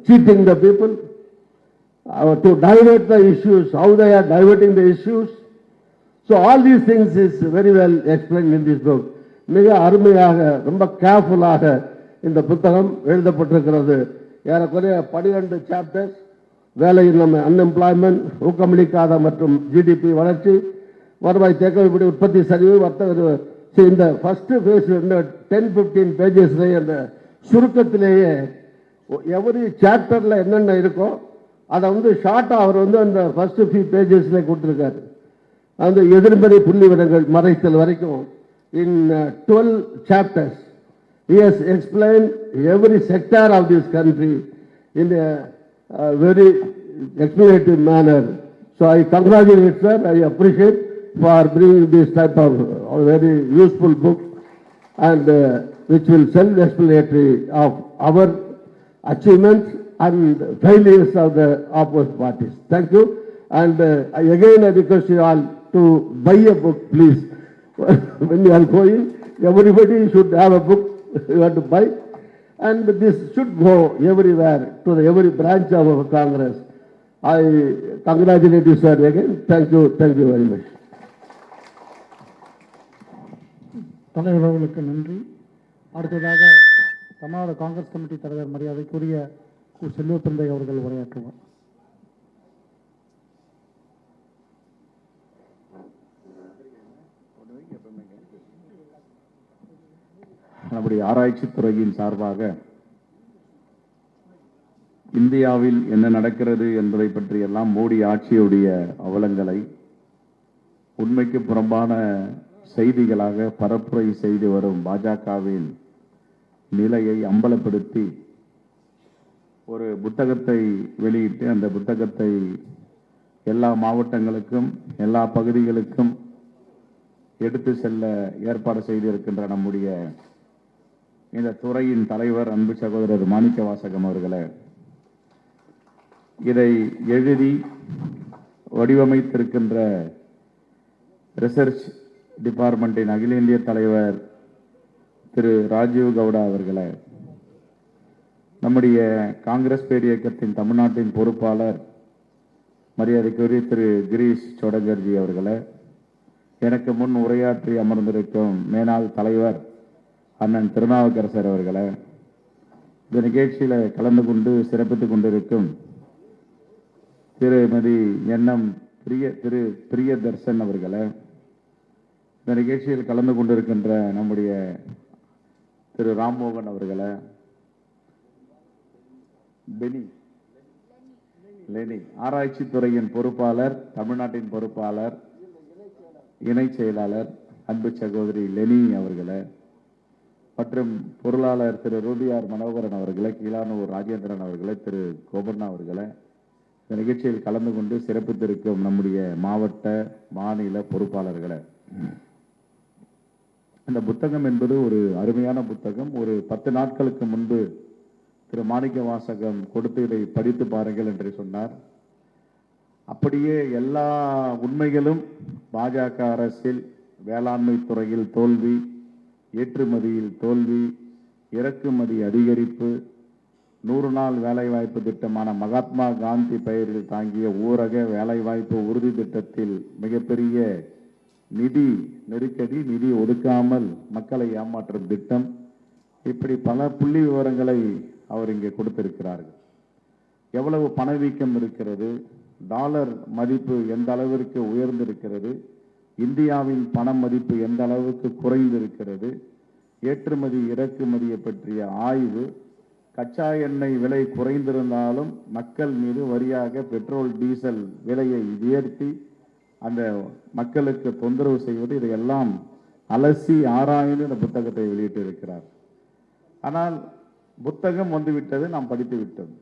cheating the people to divert the issues, how they are diverting the issues. So all these things is very well explained in this book. மிக அருமையாக ரொம்ப கேர்ஃபுல்லாக இந்த புத்தகம் எழுதப்பட்டிருக்கிறது. ஏறக்குறைய 12 chapters, வேலையின்மை, unemployment, ஊக்கமளிக்காத மற்றும் ஜிடிபி வளர்ச்சி, வருவாய் தேக்கம், இப்படி உற்பத்தி சரிவு, வர்த்தக, இந்த ஃபர்ஸ்ட் பேஜ் 10-15 பேஜஸ்ல அந்த சுருக்கத்திலேயே எவரி சாப்டர்ல என்னென்ன இருக்கோ அதை ஷார்ட்டா அவர் அந்த ஃபர்ஸ்ட் ஃபியூ பேஜஸ்ல கொடுத்திருக்காரு. அந்த எதிர்மறை புள்ளி விவரங்கள் மறைத்தல் வரைக்கும் in 12 chapters he has explained every sector of this country in a very explanative manner. So I congratulate sir, I appreciate for bringing this type of very useful book and which will self-explanatory of our achievements and failures of the opposite parties. Thank you, and again I request you all to buy a book, please. When you are going, everybody should have a book you have to buy, and this should go everywhere to every branch of our Congress. I congratulate you sir again. Thank you very much. தலைவர்களுக்கு நன்றி. அடுத்ததாக Tamil Nadu Congress committee தலைவர் மரியாதைக்குரிய செல்வப்பெருந்தகை அவர்கள் உரையாற்றுவார். நம்முடைய ஆராய்ச்சி துறையின் சார்பாக இந்தியாவில் என்ன நடக்கிறது என்பதை பற்றி எல்லாம் மோடி ஆட்சியுடைய அவலங்களை உண்மைக்கு புறம்பான செய்திகளாக பரப்புரை செய்து வரும் பாஜகவின் நிலையை அம்பலப்படுத்தி ஒரு புத்தகத்தை வெளியிட்டு அந்த புத்தகத்தை எல்லா மாவட்டங்களுக்கும் எல்லா பகுதிகளுக்கும் எடுத்து செல்ல ஏற்பாடு செய்திருக்கின்ற நம்முடைய இந்த துறையின் தலைவர் அன்பு சகோதரர் மாணிக்க வாசகம் அவர்களே, இதை எழுதி வடிவமைத்திருக்கின்ற ரிசர்ச் டிபார்ட்மெண்டின் அகில இந்திய தலைவர் திரு ராஜீவ் கவுடா அவர்களே, நம்முடைய காங்கிரஸ் பேர் இயக்கத்தின் தமிழ்நாட்டின் பொறுப்பாளர் மரியாதைக்குரிய திரு கிரீஷ் சோடங்கர்ஜி அவர்களே, எனக்கு முன் உரையாற்றி அமர்ந்திருக்கும் மேனாள் தலைவர் அண்ணன் திருநாவுக்கரசர் அவர்களே, இந்த நிகழ்ச்சியில் கலந்து கொண்டு சிறப்பித்துக் கொண்டிருக்கும் திருமதி திரு பிரியதர்சன் அவர்களே, இந்த நிகழ்ச்சியில் கலந்து கொண்டிருக்கின்ற நம்முடைய திரு ராம்மோகன் அவர்களே, லெனி ஆராய்ச்சி துறையின் பொறுப்பாளர், தமிழ்நாட்டின் பொறுப்பாளர், இணை செயலாளர் அன்பு சகோதரி லெனி அவர்களே, மற்றும் பொருளாளர் திரு ரூபியார் மனோகரன் அவர்களே, கீழானூர் ராஜேந்திரன் அவர்களே, திரு கோபண்ணா அவர்களே, இந்த நிகழ்ச்சியில் கலந்து கொண்டு சிறப்பித்திருக்கும் நம்முடைய மாவட்ட மாநில பொறுப்பாளர்களே, இந்த புத்தகம் என்பது ஒரு அருமையான புத்தகம். ஒரு 10 நாட்களுக்கு முன்பு திரு மாணிக்க வாசகம் கொடுத்து இதை படித்து பாருங்கள் என்று சொன்னார். அப்படியே எல்லா உண்மைகளும் பாஜக அரசில் வேளாண்மை துறையில் தோல்வி, ஏற்றுமதியில் தோல்வி, இறக்குமதி அதிகரிப்பு, 100 நாள் வேலைவாய்ப்பு திட்டமான மகாத்மா காந்தி பெயரில் தாங்கிய ஊரக வேலைவாய்ப்பு உறுதி திட்டத்தில் மிகப்பெரிய நிதி நெருக்கடி, நிதி ஒதுக்காமல் மக்களை ஏமாற்றும் திட்டம், இப்படி பல புள்ளி விவரங்களை அவர் இங்கே கொடுத்திருக்கிறார்கள். எவ்வளவு பணவீக்கம் இருக்கிறது, டாலர் மதிப்பு எந்த அளவிற்கு உயர்ந்திருக்கிறது, இந்தியாவின் பண மதிப்பு எந்த அளவுக்கு குறைந்திருக்கிறது, ஏற்றுமதி இறக்குமதியை பற்றிய ஆய்வு, கச்சா எண்ணெய் விலை குறைந்திருந்தாலும் மக்கள் மீது வரியாக பெட்ரோல் டீசல் விலையை உயர்த்தி அந்த மக்களுக்கு தொந்தரவு செய்வது, இதையெல்லாம் அலசி ஆராய்ந்து இந்த புத்தகத்தை வெளியிட்டு இருக்கிறார். ஆனால் புத்தகம் வந்துவிட்டது, நாம் படித்து விட்டோம்.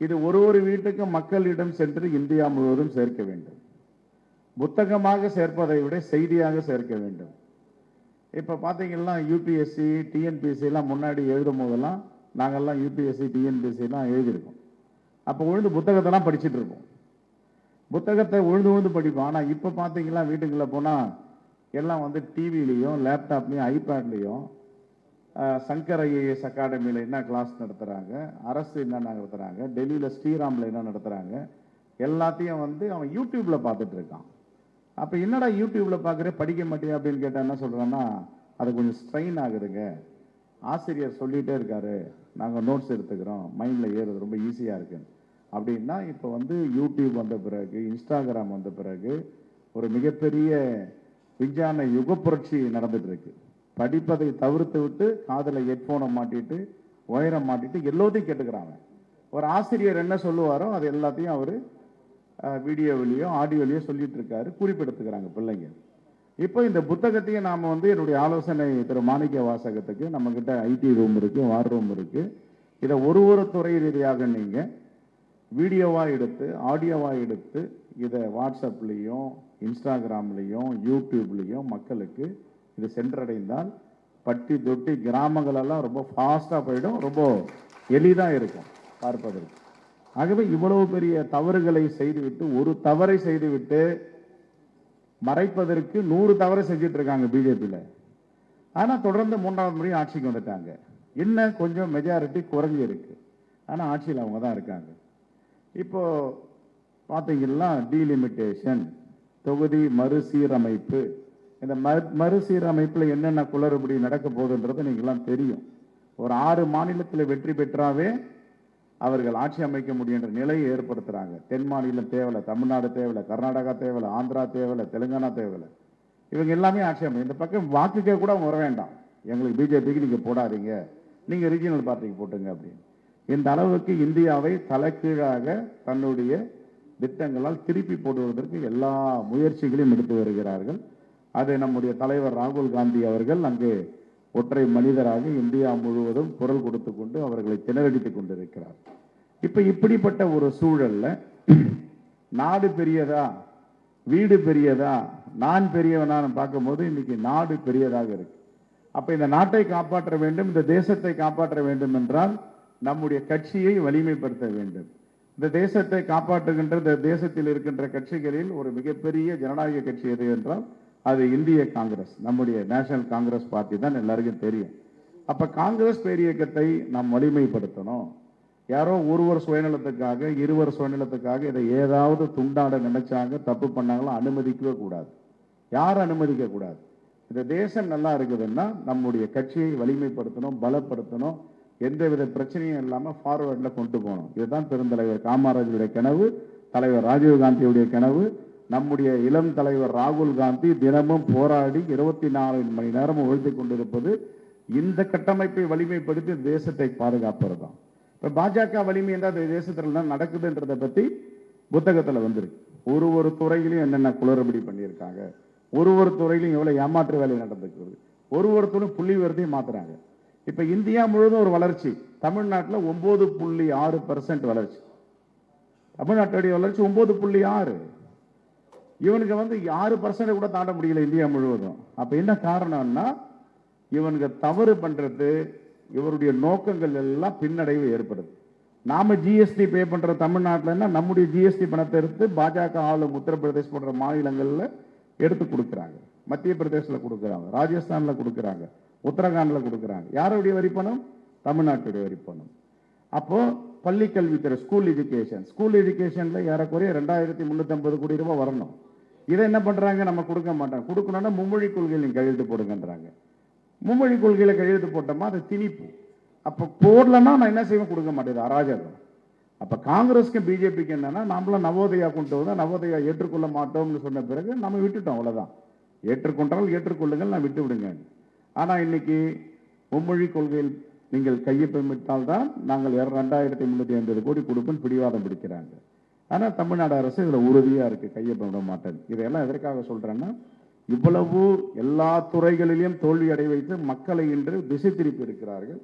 இது ஒரு வீட்டுக்கும் மக்களிடம் சென்று இந்தியா முழுவதும் சேர்க்க வேண்டும். புத்தகமாக சேர்ப்பதை விட செய்தியாக சேர்க்க வேண்டும். இப்போ பார்த்தீங்கன்னா யூபிஎஸ்சி டிஎன்பிஎஸ்சி எல்லாம் முன்னாடி எழுதும் போதெல்லாம் நாங்கள்லாம் யூபிஎஸ்சி டிஎன்பிஎஸ்சி எல்லாம் எழுதியிருக்கோம். அப்போ உழுந்து புத்தகத்தெல்லாம் படிச்சுட்டு இருப்போம். புத்தகத்தை உழுந்து படிப்போம். ஆனால் இப்போ பார்த்தீங்கன்னா வீட்டுக்குள்ளே போனால் எல்லாம் வந்து டிவிலையும் லேப்டாப்லேயும் ஐபேட்லேயும் சங்கர் ஐஏஎஸ் அகாடமியில் என்ன கிளாஸ் நடத்துகிறாங்க, அரசு என்ன நடத்துகிறாங்க, டெல்லியில் ஸ்ரீராமில் என்ன நடத்துகிறாங்க, எல்லாத்தையும் வந்து அவன் யூடியூப்பில் பார்த்துட்டு இருக்கான். அப்போ என்னடா யூடியூப்பில் பார்க்குற படிக்க மாட்டேன் அப்படின்னு கேட்டால் என்ன சொல்கிறான்னா, அது கொஞ்சம் ஸ்ட்ரெயின் ஆகுதுங்க, ஆசிரியர் சொல்லிகிட்டே இருக்காரு, நாங்கள் நோட்ஸ் எடுத்துக்கிறோம், மைண்டில் ஏறுது, ரொம்ப ஈஸியாக இருக்குது அப்படின்னா. இப்போ வந்து யூடியூப் வந்த பிறகு, இன்ஸ்டாகிராம் வந்த பிறகு ஒரு மிகப்பெரிய விஞ்ஞான யுக புரட்சி நடந்துட்டு இருக்கு. படிப்பதை தவிர்த்து விட்டு காதில் ஹெட்ஃபோனை மாட்டிட்டு ஒயரை மாட்டிட்டு எல்லாத்தையும் கேட்டுக்கிறாங்க. ஒரு ஆசிரியர் என்ன சொல்லுவாரோ அது எல்லாத்தையும் அவர் வீடியோவிலையோ ஆடியோலையோ சொல்லிட்டு இருக்காரு, குறிப்பெடுத்துக்கிறாங்க பிள்ளைங்க. இப்போ இந்த புத்தகத்தையும் நாம் வந்து என்னுடைய ஆலோசனை திரு மாணிக்க வாசகத்துக்கு, நம்மக்கிட்ட ஐடி ரூம் இருக்குது, வார் ரூம் இருக்குது, இதை ஒரு துறை ரீதியாக நீங்கள் வீடியோவாக எடுத்து ஆடியோவாக எடுத்து இதை வாட்ஸ்அப்லேயும் இன்ஸ்டாகிராம்லேயும் யூடியூப்லேயும் மக்களுக்கு இது சென்றடைந்தால் பட்டி தொட்டி கிராமங்களெல்லாம் ரொம்ப ஃபாஸ்ட்டாக போயிடும், ரொம்ப எளிதாக இருக்கும் பார்ப்பதற்கு. ஆகவே இவ்வளவு பெரிய தவறுகளை செய்துவிட்டு, ஒரு தவறை செய்துவிட்டு மறைப்பதற்கு 100 தவறை செஞ்சுட்டு இருக்காங்க பிஜேபியில். ஆனால் தொடர்ந்து 3வது முறையும் ஆட்சிக்கு வந்துட்டாங்க. என்ன கொஞ்சம் மெஜாரிட்டி குறைஞ்சி இருக்கு, ஆனால் ஆட்சியில் அவங்க தான் இருக்காங்க. இப்போ பார்த்தீங்கன்னா டீலிமிட்டேஷன், தொகுதி மறுசீரமைப்பு, இந்த மறுசீரமைப்பில் என்னென்ன குளறுபடி நடக்க போகுதுன்றது நீங்கள்லாம் தெரியும். ஒரு 6 மாநிலத்தில் வெற்றி பெற்றாவே அவர்கள் ஆட்சி அமைக்க முடியுன்ற நிலையை ஏற்படுத்துகிறாங்க. தென் மாநிலம் தேவையில்லை, தமிழ்நாடு தேவையில்லை, கர்நாடகா தேவையில்லை, ஆந்திரா தேவையில்லை, தெலுங்கானா தேவையில்லை, இவங்க எல்லாமே ஆட்சி அமைக்கும். இந்த பக்கம் வாக்குக்கே கூட அவங்க வர வேண்டாம், எங்களுக்கு பிஜேபிக்கு நீங்கள் போடாதீங்க, நீங்கள் ரீஜியனல் பார்ட்டிக்கு போட்டுங்க அப்படின்னு. இந்த அளவுக்கு இந்தியாவை தலைகீழாக தன்னுடைய திட்டங்களால் திருப்பி போடுவதற்கு எல்லா முயற்சிகளையும் எடுத்து வருகிறார்கள். அது நம்முடைய தலைவர் ராகுல் காந்தி அவர்கள் அங்கே ஒற்றை மனிதராக இந்தியா முழுவதும் குரல் கொடுத்து கொண்டு அவர்களை திணறடித்துக் கொண்டிருக்கிறார். இப்ப இப்படிப்பட்ட ஒரு சூழல்ல நாடு பெரியதா வீடு பெரியதா நான் பெரியவனான்னு பார்க்கும்போது இன்னைக்கு நாடு பெரியதாக இருக்கு. அப்ப இந்த நாட்டை காப்பாற்ற வேண்டும், இந்த தேசத்தை காப்பாற்ற வேண்டும் என்றால் நம்முடைய கட்சியை வலிமைப்படுத்த வேண்டும். இந்த தேசத்தை காப்பாற்றுகின்ற இந்த தேசத்தில் இருக்கின்ற கட்சிகளில் ஒரு மிகப்பெரிய ஜனநாயக கட்சி எது என்றால் அது இந்திய காங்கிரஸ், நம்முடைய நேஷனல் காங்கிரஸ் பார்ட்டி தான் எல்லாருக்கும் தெரியும். அப்ப காங்கிரஸ் பேரியக்கத்தை நாம் வலிமைப்படுத்தணும். யாரோ ஒருவர் சுயநலத்துக்காக இருவர் சுயநலத்துக்காக இதை ஏதாவது துண்டாட நினைச்சாங்க, தப்பு பண்ணாங்களோ அனுமதிக்கவே கூடாது, யாரும் அனுமதிக்க கூடாது. இந்த தேசம் நல்லா இருக்குதுன்னா நம்முடைய கட்சியை வலிமைப்படுத்தணும், பலப்படுத்தணும், எந்தவித பிரச்சனையும் இல்லாமல் ஃபார்வர்டில் கொண்டு போகணும். இதுதான் பெருந்தலைவர் காமராஜருடைய கனவு, தலைவர் ராஜீவ்காந்தியுடைய கனவு. நம்முடைய இளம் தலைவர் ராகுல் காந்தி தினமும் போராடி 24 மணி நேரமும் உழைத்து கொண்டிருப்பது இந்த கட்டமைப்பை வலிமைப்படுத்தி தேசத்தை பாதுகாப்பது தான். இப்போ பாஜக வலிமை என்ற தேசத்தில் தான் நடக்குதுன்றதை பற்றி புத்தகத்தில் வந்திருக்கு. ஒரு துறையிலையும் என்னென்ன குளறுபடி பண்ணியிருக்காங்க, ஒரு துறையிலையும் எவ்வளோ ஏமாற்று வேலை நடந்துக்கிறது, ஒரு துறை புள்ளி விவரத்தையும் மாத்துறாங்க. இப்ப இந்தியா முழுவதும் ஒரு வளர்ச்சி, தமிழ்நாட்டில் 9.6% வளர்ச்சி, தமிழ்நாட்டுடைய வளர்ச்சி 9.6. இவனுக்கு வந்து 6% கூட தாண்ட முடியல இந்தியா முழுவதும். அப்ப என்ன காரணம்னா இவனுக்கு தவறு பண்றது, இவருடைய நோக்கங்கள் எல்லாம் பின்னடைவு ஏற்படுது. நாம ஜிஎஸ்டி பே பண்ற தமிழ்நாட்டில்னா நம்முடைய ஜிஎஸ்டி பணத்தை எடுத்து பாஜக ஆளும் உத்தரப்பிரதேஷ் போன்ற மாநிலங்கள்ல எடுத்து கொடுக்குறாங்க, மத்திய பிரதேசத்தில் கொடுக்குறாங்க, ராஜஸ்தான்ல கொடுக்குறாங்க, உத்தரகாண்ட்ல கொடுக்குறாங்க. யாருடைய வரி பணம்? தமிழ்நாட்டுடைய வரி பணம். அப்போ பள்ளி கல்வித்துறை, ஸ்கூல் எஜுகேஷன்ல ஏறக்குறைய 2350 கோடி ரூபாய் வரணும். இதை என்ன பண்றாங்க? நம்ம கொடுக்க மாட்டோம். கொடுக்கணும்னா மும்மொழி கொள்கையில் கையெழுத்து போடுங்கன்றாங்க. மும்மொழி கொள்கையில கையெழுத்து போட்டோமா அது திணிப்பு. அப்ப போடலன்னா நான் என்ன செய்வேன்? கொடுக்க மாட்டேது, அராஜகம். அப்ப காங்கிரஸ்க்கு பிஜேபிக்கு என்னன்னா, நாமளும் நவோதயா கொண்டு வந்தா நவோதயா ஏற்றுக்கொள்ள மாட்டோம்னு சொன்ன பிறகு நம்ம விட்டுட்டோம், அவ்வளவுதான். ஏற்றுக்கொண்டால் ஏற்றுக்கொள்ளுங்கள், நான் விட்டு விடுங்க. ஆனா இன்னைக்கு மும்மொழி கொள்கையில் நீங்கள் கையொப்பமிட்டால் தான் நாங்கள் 2350 கோடி கொடுப்போம் பிடிவாதம் பிடிக்கிறாங்க. ஆனா தமிழ்நாடு அரசு இதுல உறுதியா இருக்கு, கையொப்பமிட மாட்டேன். இதையெல்லாம் எதற்காக சொல்றேன்னா, இவ்வளவு எல்லா துறைகளிலும் தோல்வி அடை வைத்து மக்களை இன்று திசை திருப்பி இருக்கிறார்கள்.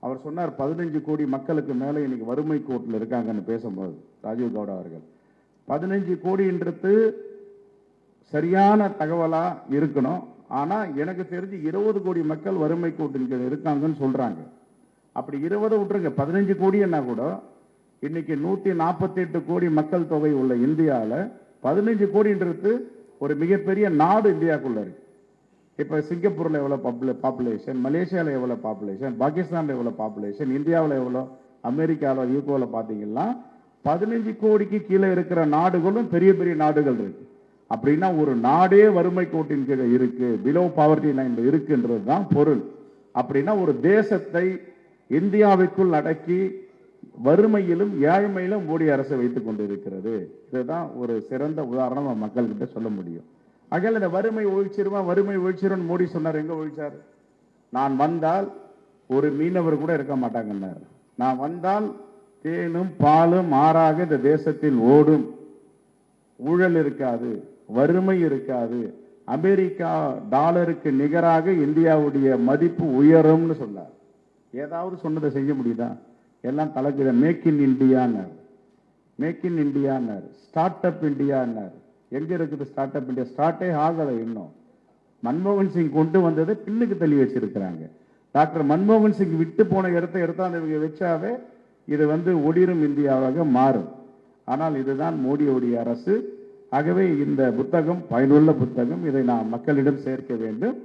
அவர் சொன்னார் 15 கோடி மக்களுக்கு மேலே இன்னைக்கு வறுமை கோட்டில் இருக்காங்கன்னு பேசும்போது ராஜீவ் கவுடா அவர்கள் 15 கோடின்றது சரியான தகவலா இருக்கணும். ஆனா எனக்கு தெரிஞ்சு 20 கோடி மக்கள் வறுமை கோட்டின் கீழ் இருக்காங்கன்னு சொல்றாங்க. அப்படி 20 விட்டுருங்க, 15 கோடி என்ன கூட இன்னைக்கு 148 கோடி மக்கள் தொகை உள்ள இந்தியாவில் 15 கோடின்றது ஒரு மிகப்பெரிய நாடு இந்தியாவுக்குள்ள இருக்கு. இப்ப சிங்கப்பூர்ல எவ்வளவு பாப்புலேஷன், மலேசியாவில் எவ்வளவு பாப்புலேஷன், பாகிஸ்தான்ல எவ்வளவு பாப்புலேஷன், இந்தியாவில் எவ்வளவு, அமெரிக்காவில், யூகோவில் பார்த்தீங்கன்னா 15 கோடிக்கு கீழே இருக்கிற நாடுகளும் பெரிய பெரிய நாடுகள் இருக்கு. அப்படின்னா ஒரு நாடே வறுமை கோட்டின் கீழே இருக்கு, பிலோ பாவர்ட்டி லைன் இருக்குன்றது தான் பொருள். அப்படின்னா ஒரு தேசத்தை இந்தியாவுக்குள் அடக்கி வறுமையிலும் ஏழ்மையிலும் மோடி அரசு வைத்துக் கொண்டு இருக்கிறது. இதுதான் ஒரு சிறந்த உதாரணம் மக்கள் கிட்ட சொல்ல முடியும். ஆகையால் இந்த வறுமை ஒழிச்சிருவன் மோடி சொன்னார். எங்க ஒழிச்சார்? நான் வந்தால் ஒரு மீனவர் கூட இருக்க மாட்டாங்கன்னார். நான் வந்தால் தேனும் பாலும் ஆறாக இந்த தேசத்தில் ஓடும், ஊழல் இருக்காது, வறுமை இருக்காது, அமெரிக்கா டாலருக்கு நிகராக இந்தியாவுடைய மதிப்பு உயரும்னு சொன்னார். ஏதாவது சொன்னதை செய்ய முடியுதா? எல்லாம் தலைக்கிற மேக் இன் இந்தியான்னார், மேக் இன் இந்தியான்னார், ஸ்டார்ட் அப் இந்தியான்னார். எங்க இருக்குது ஸ்டார்ட் அப் இந்தியா? ஸ்டார்ட்டே ஆகலை இன்னும். மன்மோகன் சிங் கொண்டு வந்ததை பின்னுக்கு தள்ளி வச்சிருக்கிறாங்க. டாக்டர் மன்மோகன் சிங் விட்டு போன இடத்தை எடுத்தாந்து வச்சாவே இது ஒளிரும் இந்தியாவாக மாறும். ஆனால் இதுதான் மோடியுடைய அரசு. ஆகவே இந்த புத்தகம் பயனுள்ள புத்தகம், இதை நாம் மக்களிடம் சேர்க்க வேண்டும்.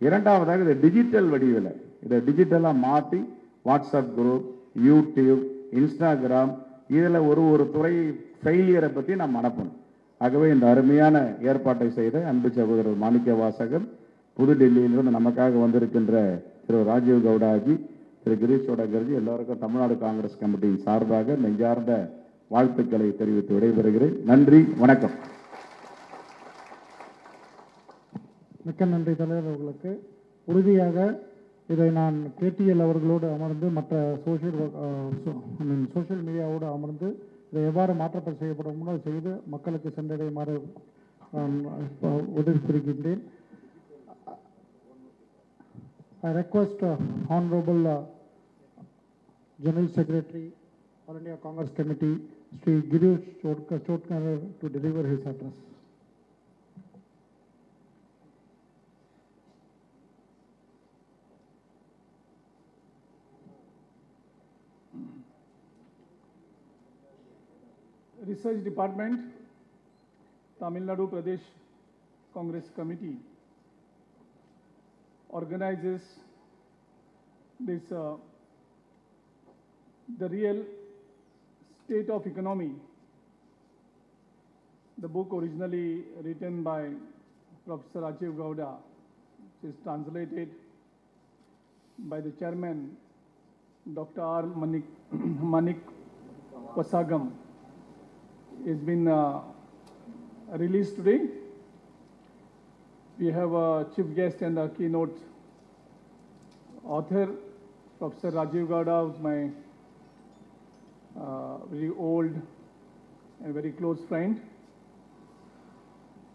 இரண்டாவதாக இதை டிஜிட்டல் வடிவில், இதை டிஜிட்டலா மாற்றி வாட்ஸ்அப் குரூப், யூடியூப், இன்ஸ்டாகிராம், இதுல ஒரு துறை ஃபெயிலியரை பத்தி நாம் அனுப்பணும். ஆகவே இந்த அருமையான ஏற்பாட்டை செய்த அன்பு சகோதரர் மாணிக்க வாசகன், புதுடெல்லியிலிருந்து நமக்காக வந்திருக்கின்ற திரு ராஜீவ் கவுடாஜி, திரு கிரீஷ் சோடகர்ஜி, எல்லாருக்கும் தமிழ்நாடு காங்கிரஸ் கமிட்டியின் சார்பாக நெஞ்சார்ந்த வாழ்த்துக்களை தெரிவித்து விடைபெறுகிறேன். நன்றி, வணக்கம். மிக்க நன்றி தலைவர் அவர்களுக்கு. உறுதியாக இதை நான் கேடிஎல் அவர்களோடு அமர்ந்து, மற்ற சோஷியல் மீடியாவோடு அமர்ந்து இதை எவ்வாறு மாற்றப்பட செய்யப்படும் செய்து மக்களுக்கு சென்றடையுமாறு உதவி புரிகின்றேன். I request Honorable General Secretary, All India Congress Committee, Sri Girish Chodkar to deliver his address. Research Department, Tamil Nadu Pradesh Congress Committee organizes this the real state of economy. The book originally written by Professor Rajiv Gowda, which is translated by the chairman Dr. R. Manik Pasagam, has been released today. We have a chief guest and a keynote author, Professor Rajiv Gowda, who's my very old and very close friend.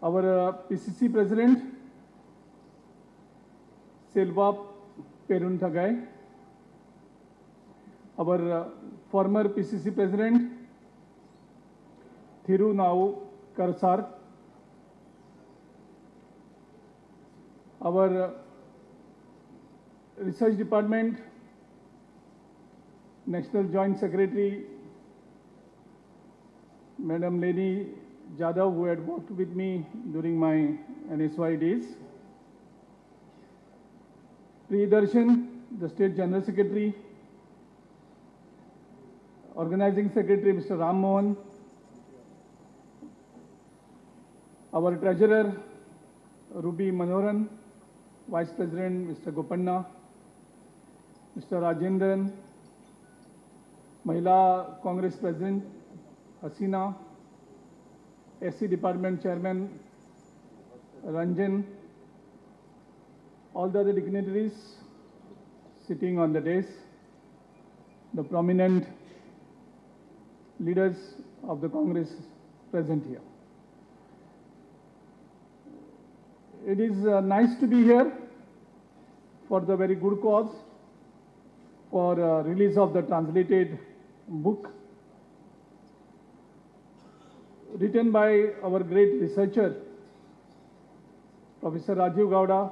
Our PCC president, selvaperunthagai. Our former PCC president, Thiru Nau Karsar. Our research department National Joint Secretary, Madam Leni Jadhav, who had worked with me during my NSY days. Priyadarsan, the State General Secretary. Organizing Secretary, Mr. Ram Mohan. Our Treasurer, Ruby Manoharan. Vice President, Mr. Gopanna. Mr. Rajendran. Mahila Congress President, Hasina. SC Department Chairman, Ranjan. All the other dignitaries sitting on the dais. The prominent leaders of the Congress present here. It is nice to be here for the very good cause, for release of the translated book written by our great researcher, Professor Rajiv Gowda,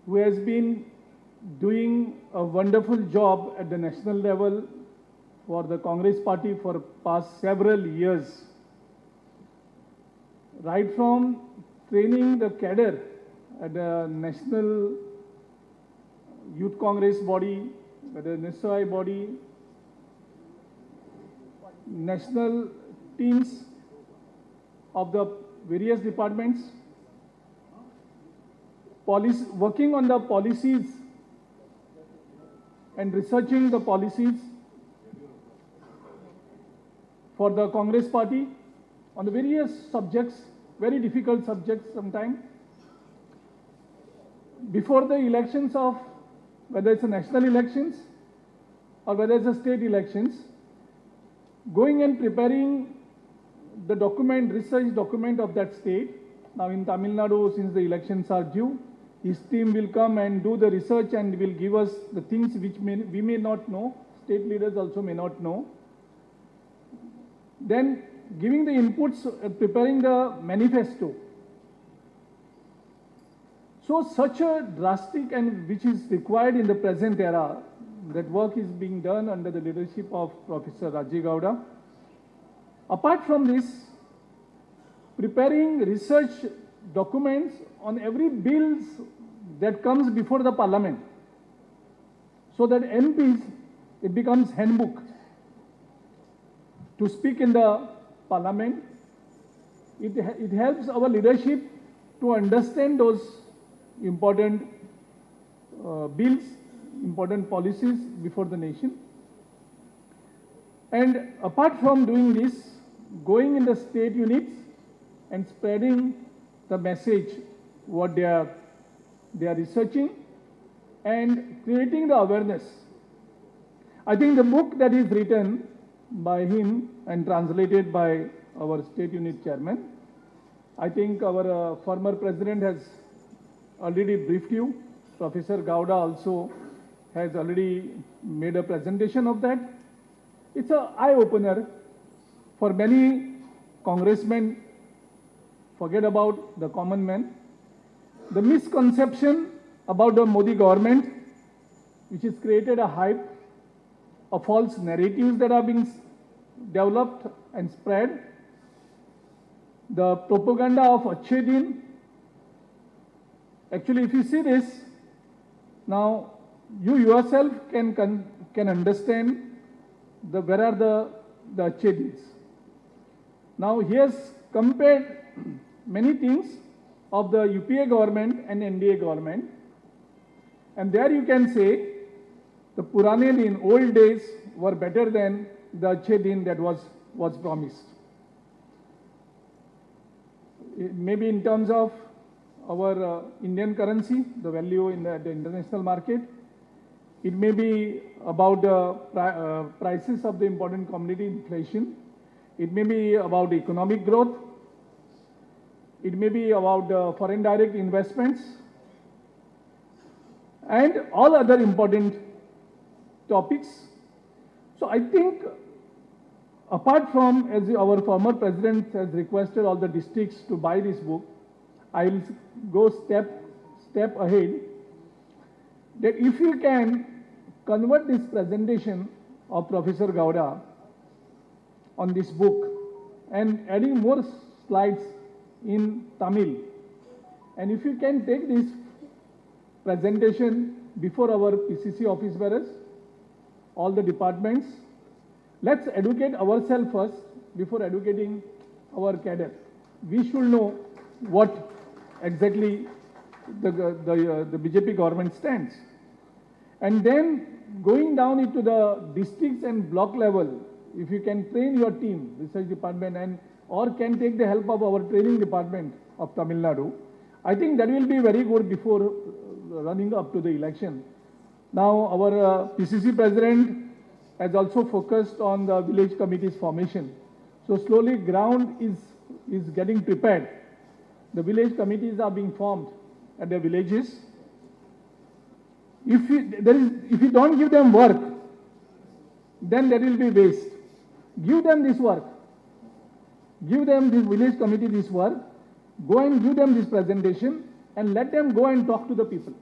who has been doing a wonderful job at the national level for the Congress party for past several years. Right from training the cadre at the National Youth Congress body, at the NSY body, national teams of the various departments, working on the policies and researching the policies for the Congress party on the various subjects, very difficult subjects sometimes. Before the elections of, whether it's a national elections or whether it's a state elections, going and preparing the document, research document of that state. Now in Tamil Nadu, since the elections are due, his team will come and do the research and will give us the things which we may not know, state leaders also may not know. Then giving the inputs, preparing the manifesto. So such a drastic and which is required in the present era, that work is being done under the leadership of Professor Rajiv Gowda. Apart from this, preparing research documents on every bills that comes before the parliament, so that MPs, it becomes handbook to speak in the parliament. It helps our leadership to understand those important bills, important policies before the nation. And apart from doing this, going in the state units and spreading the message, what they are researching and creating the awareness. I think the book that is written by him and translated by our state unit chairman, I think our former president has already briefed you. Professor Gowda also has already made a presentation of that. It's an eye-opener for many congressmen. Forget about the common man. The misconception about the Modi government, which has created a hype, of false narratives that are being developed and spread. The propaganda of Achhe Din. Actually, if you see this, now you yourself can understand where are the Achhe Dins. Now he has compared many things of the UPA government and NDA government, and there you can say the Purane Din, old days, were better than the Achhe Din that was promised. Maybe in terms of our Indian currency, the value in the international market. It may be about the prices of the important commodity, inflation. It may be about economic growth. It may be about foreign direct investments and all other important topics. So I think apart from, as our former president has requested all the districts to buy this book, I will go step ahead, that if you can convert this presentation of Professor Gowda on this book and adding more slides in Tamil. And if you can take this presentation before our PCC office bearers, all the departments, let's educate ourselves first before educating our cadre. We should know what exactly the BJP government stands. And then going down into the districts and block level, if you can train your team, research department, and or can take the help of our training department of Tamil Nadu, I think that will be very good before running up to the election. Now our PCC president has also focused on the village committees formation. So slowly ground is getting prepared. The village committees are being formed at the villages. If you don't give them work, then there will be waste. Give them this work. Give them this village committee this work. Go and give them this presentation and let them go and talk to the people.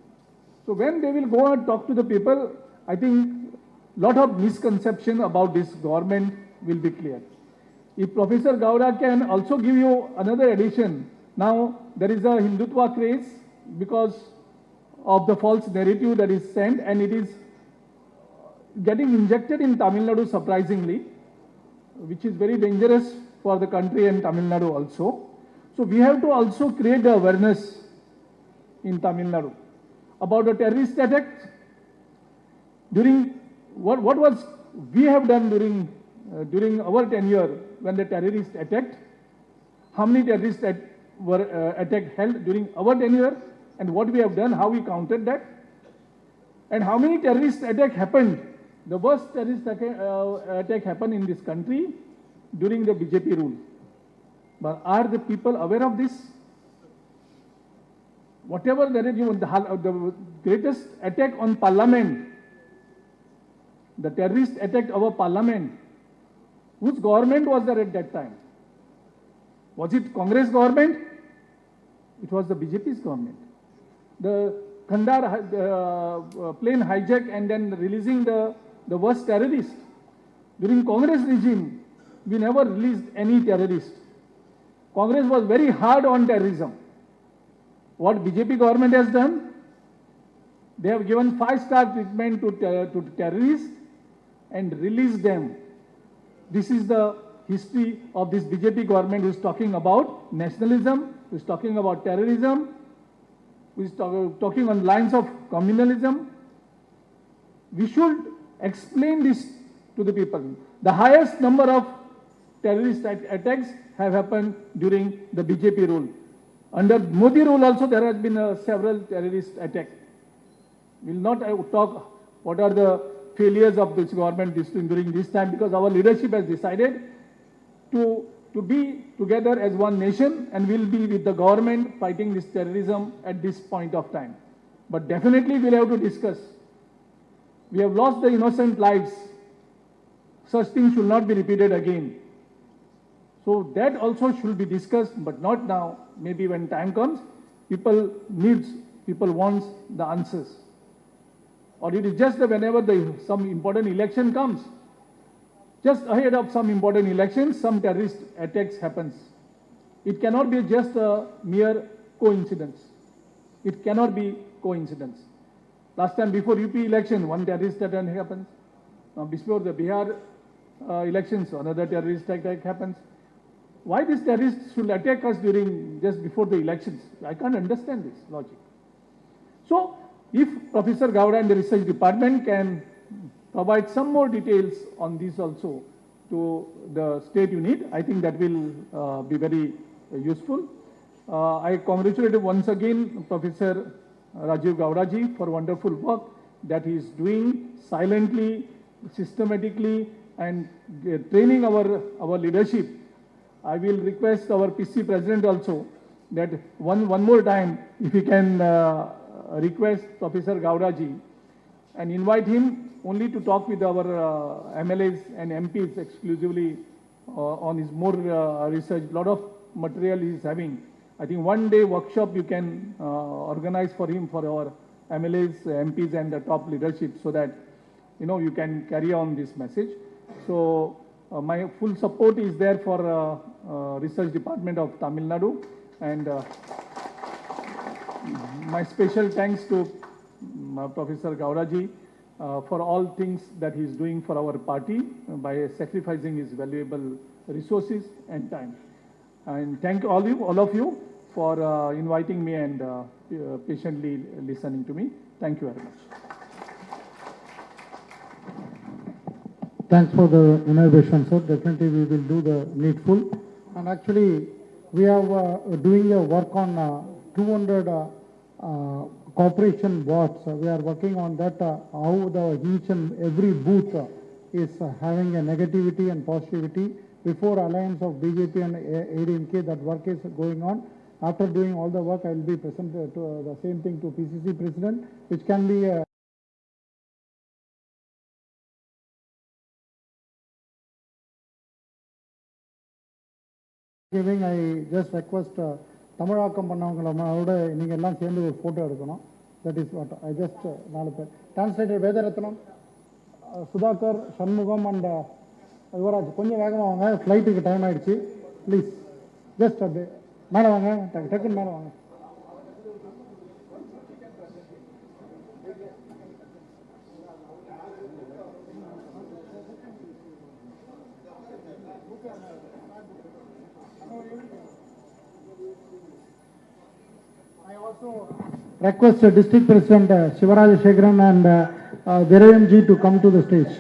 So when they will go and talk to the people, I think a lot of misconception about this government will be clear. If Professor Gowda can also give you another addition, now there is a Hindutva craze because of the false narrative that is sent, and it is getting injected in Tamil Nadu surprisingly, which is very dangerous for the country and Tamil Nadu also. So we have to also create the awareness in Tamil Nadu about the terrorist attacks. During what was we have done during our tenure when the terrorists attacked, how many terrorists were attack held during our tenure, and what we have done, how we counted that, and how many terrorist attack happened. The worst terrorist attack happened in this country during the BJP rule. But are the people aware of this? Whatever there is, the greatest attack on parliament, the terrorist attacked our parliament, whose government was there at that time? Was it Congress government? It was the BJP's government. The Kandar plane hijack and then releasing the worst terrorist. During Congress regime, we never released any terrorist. Congress was very hard on terrorism. What BJP government has done? They have given 5-star treatment to terrorists and released them. This is the history of this BJP government who is talking about nationalism, who is talking about terrorism, who is talking on lines of communalism. We should explain this to the people. The highest number of terrorist attacks have happened during the BJP rule. Under Modi rule also there has been several terrorist attacks. We will not talk what are the failures of this government during this time, because our leadership has decided to be together as one nation and will be with the government fighting this terrorism at this point of time. But definitely we'll have to discuss. We have lost the innocent lives. Such things should not be repeated again. So that also should be discussed, but not now. Maybe when time comes, people wants the answers. Or it is just that whenever some important election comes, just ahead of some important elections, some terrorist attacks happens. It cannot be just a mere coincidence. It cannot be coincidence. Last time before UP election, one terrorist attack happens. Now before the Bihar elections, another terrorist attack happens. Why these terrorists should attack us just before the elections? I can't understand this logic. So, if Professor Gowda and the research department can provide some more details on this also to the state unit, I think that will be very useful. I congratulate once again Professor Rajiv Gowda ji for wonderful work that he is doing silently, systematically, and training our leadership. I will request our PC president also that one more time, if he can request Professor Gowda ji and invite him only to talk with our MLAs and MPs exclusively on his more research. A lot of material he is having. I think one day workshop you can organize for him, for our MLAs, MPs and the top leadership, so that you can carry on this message. So my full support is there for Research Department of Tamil Nadu, and my special thanks to Professor Gauraji for all things that he is doing for our party by sacrificing his valuable resources and time. And thank all of you for inviting me and patiently listening to me. Thank you very much. Thanks for the innovation, sir. Definitely we will do the needful. And actually, we are doing a work on 200 cooperation boards. We are working on that, how each and every booth is having a negativity and positivity. Before alliance of BJP and ADMK, that work is going on. After doing all the work, I will be present to the same thing to PCC President, which can be giving. I just request தமிழாக்கம் பண்ணவங்களோட நீங்க எல்லாம் சேர்ந்து ஒரு photo எடுக்கணும். That is what I just 4 பேர் translator Vedaratnam, Sudhakar, Shanmugam and Yuvraj கொஞ்சம் வேகமாக வாங்க, ஃப்ளைட்டுக்கு டைம் ஆயிடுச்சு. ப்ளீஸ் ஜஸ்ட் அது மேலே வாங்க, டக்குன்னு மேலே வாங்க. I also request District President Shivaraj Shekharan and Virayam ji to come to the stage.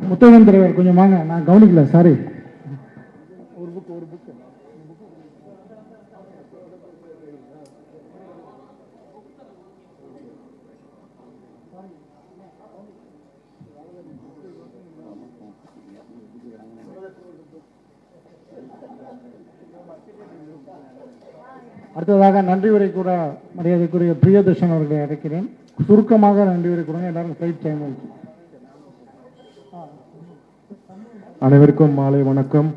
முத்தவேந்திரவர் கொஞ்சம் வாங்க, நான் கவனிக்கல, சாரி. ஒரு புக் அடுத்ததாக நன்றி உரை கூட மரியாதைக்குரிய பிரியதர்ஷன் அவர்களை அழைக்கிறேன். சுருக்கமாக நன்றி உரை கொடுங்க, எல்லாரும் ஃப்ளைட் டைம் ஆயிடுச்சு. அனைவருக்கும் மாலை வணக்கம்.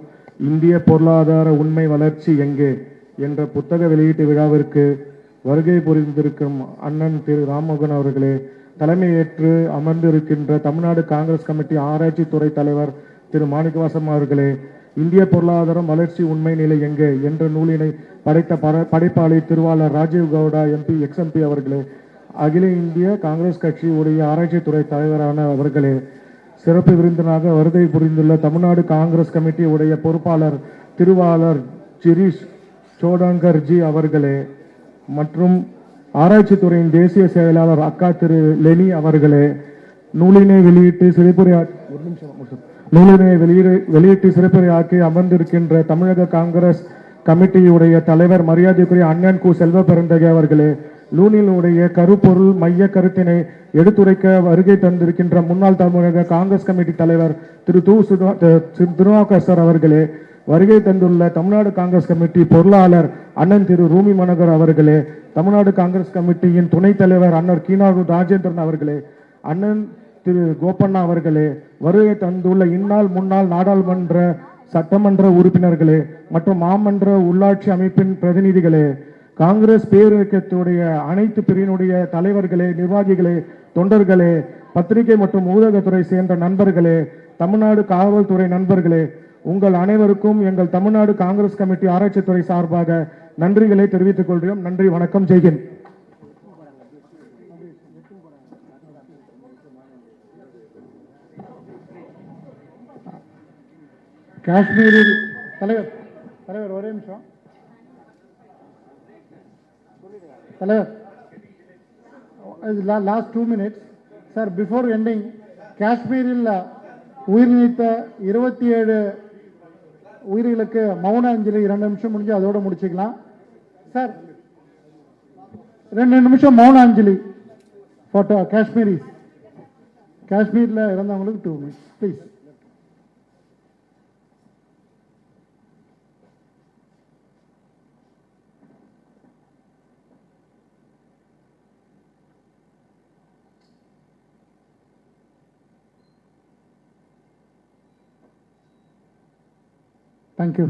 இந்திய பொருளாதார உண்மை வளர்ச்சி எங்கே என்ற புத்தக வெளியீட்டு விழாவிற்கு வருகை புரிந்திருக்கும் அண்ணன் திரு ராம்மோகன் அவர்களே, தலைமையேற்று அமர்ந்திருக்கின்ற தமிழ்நாடு காங்கிரஸ் கமிட்டி ஆராய்ச்சி துறை தலைவர் திரு மாணிக்கவாசம் அவர்களே, இந்திய பொருளாதாரம் வளர்ச்சி உண்மை நிலை எங்கே என்ற நூலினை படைத்த படைப்பாளி திருவாளர் ராஜீவ் கவுடா எம்பி எக்ஸ்எம்பி அவர்களே, அகில இந்திய காங்கிரஸ் கட்சி உடைய ஆராய்ச்சி துறை தலைவரான அவர்களே, சிறப்பு விருந்தினராக வருகை புரிந்துள்ள தமிழ்நாடு காங்கிரஸ் கமிட்டி உடைய பொறுப்பாளர் திருவாளர் சிரீஷ் சோடங்கர்ஜி அவர்களே, மற்றும் ஆராய்ச்சி துறையின் தேசிய செயலாளர் அக்கா திரு லெனி அவர்களே, நூலினை வெளியிட்டு சிறப்புரையாக்கி அமர்ந்திருக்கின்ற தமிழக காங்கிரஸ் கமிட்டியுடைய தலைவர் மரியாதைக்குரிய அண்ணன் கு செல்வபெருந்தகை அவர்களே, நூலினுடைய கருப்பொருள் மைய கருத்தினை எடுத்துரைக்க வருகை தந்திருக்கின்ற முன்னாள் தமிழக காங்கிரஸ் கமிட்டி தலைவர் திரு திருநாவுக்கரசர் அவர்களே, வருகை தந்துள்ள தமிழ்நாடு காங்கிரஸ் கமிட்டி பொருளாளர் அண்ணன் திரு ரூமி மனோகர் அவர்களே, தமிழ்நாடு காங்கிரஸ் கமிட்டியின் துணைத் தலைவர் அண்ணன் கீனாரு ராஜேந்திரன் அவர்களே, அண்ணன் திரு கோபண்ணா அவர்களே, வருகை தந்துள்ள இந்நாள் முன்னாள் நாடாளுமன்ற சட்டமன்ற உறுப்பினர்களே மற்றும் மாமன்ற உள்ளாட்சி அமைப்பின் பிரதிநிதிகளே, காங்கிரஸ் பேரியக்கத்துடைய அனைத்து பிரிவினுடைய தலைவர்களே, நிர்வாகிகளே, தொண்டர்களே, பத்திரிகை மற்றும் ஊடகத்துறை சேர்ந்த நண்பர்களே, தமிழ்நாடு காவல்துறை நண்பர்களே, உங்கள் அனைவருக்கும் எங்கள் தமிழ்நாடு காங்கிரஸ் கமிட்டி ஆராய்ச்சித்துறை சார்பாக நன்றிகளை தெரிவித்துக் கொள்கிறோம். நன்றி, வணக்கம், ஜெய்ஹிந்த். காஷ்மீரில் தலைவர் ஒரே நிமிஷம் தலைவர், last 2 minutes sir. Before ending, காஷ்மீரில் உயிர் நீத்த 27 உயிர்களுக்கு மௌன அஞ்சலி 2 நிமிஷம் முடிஞ்சு அதோட முடிச்சுக்கலாம் சார். 2 நிமிஷம் மௌன அஞ்சலி ஃபார் காஷ்மீரிஸ். காஷ்மீரில் இறந்தவங்களுக்கு 2 minutes ப்ளீஸ். Thank you.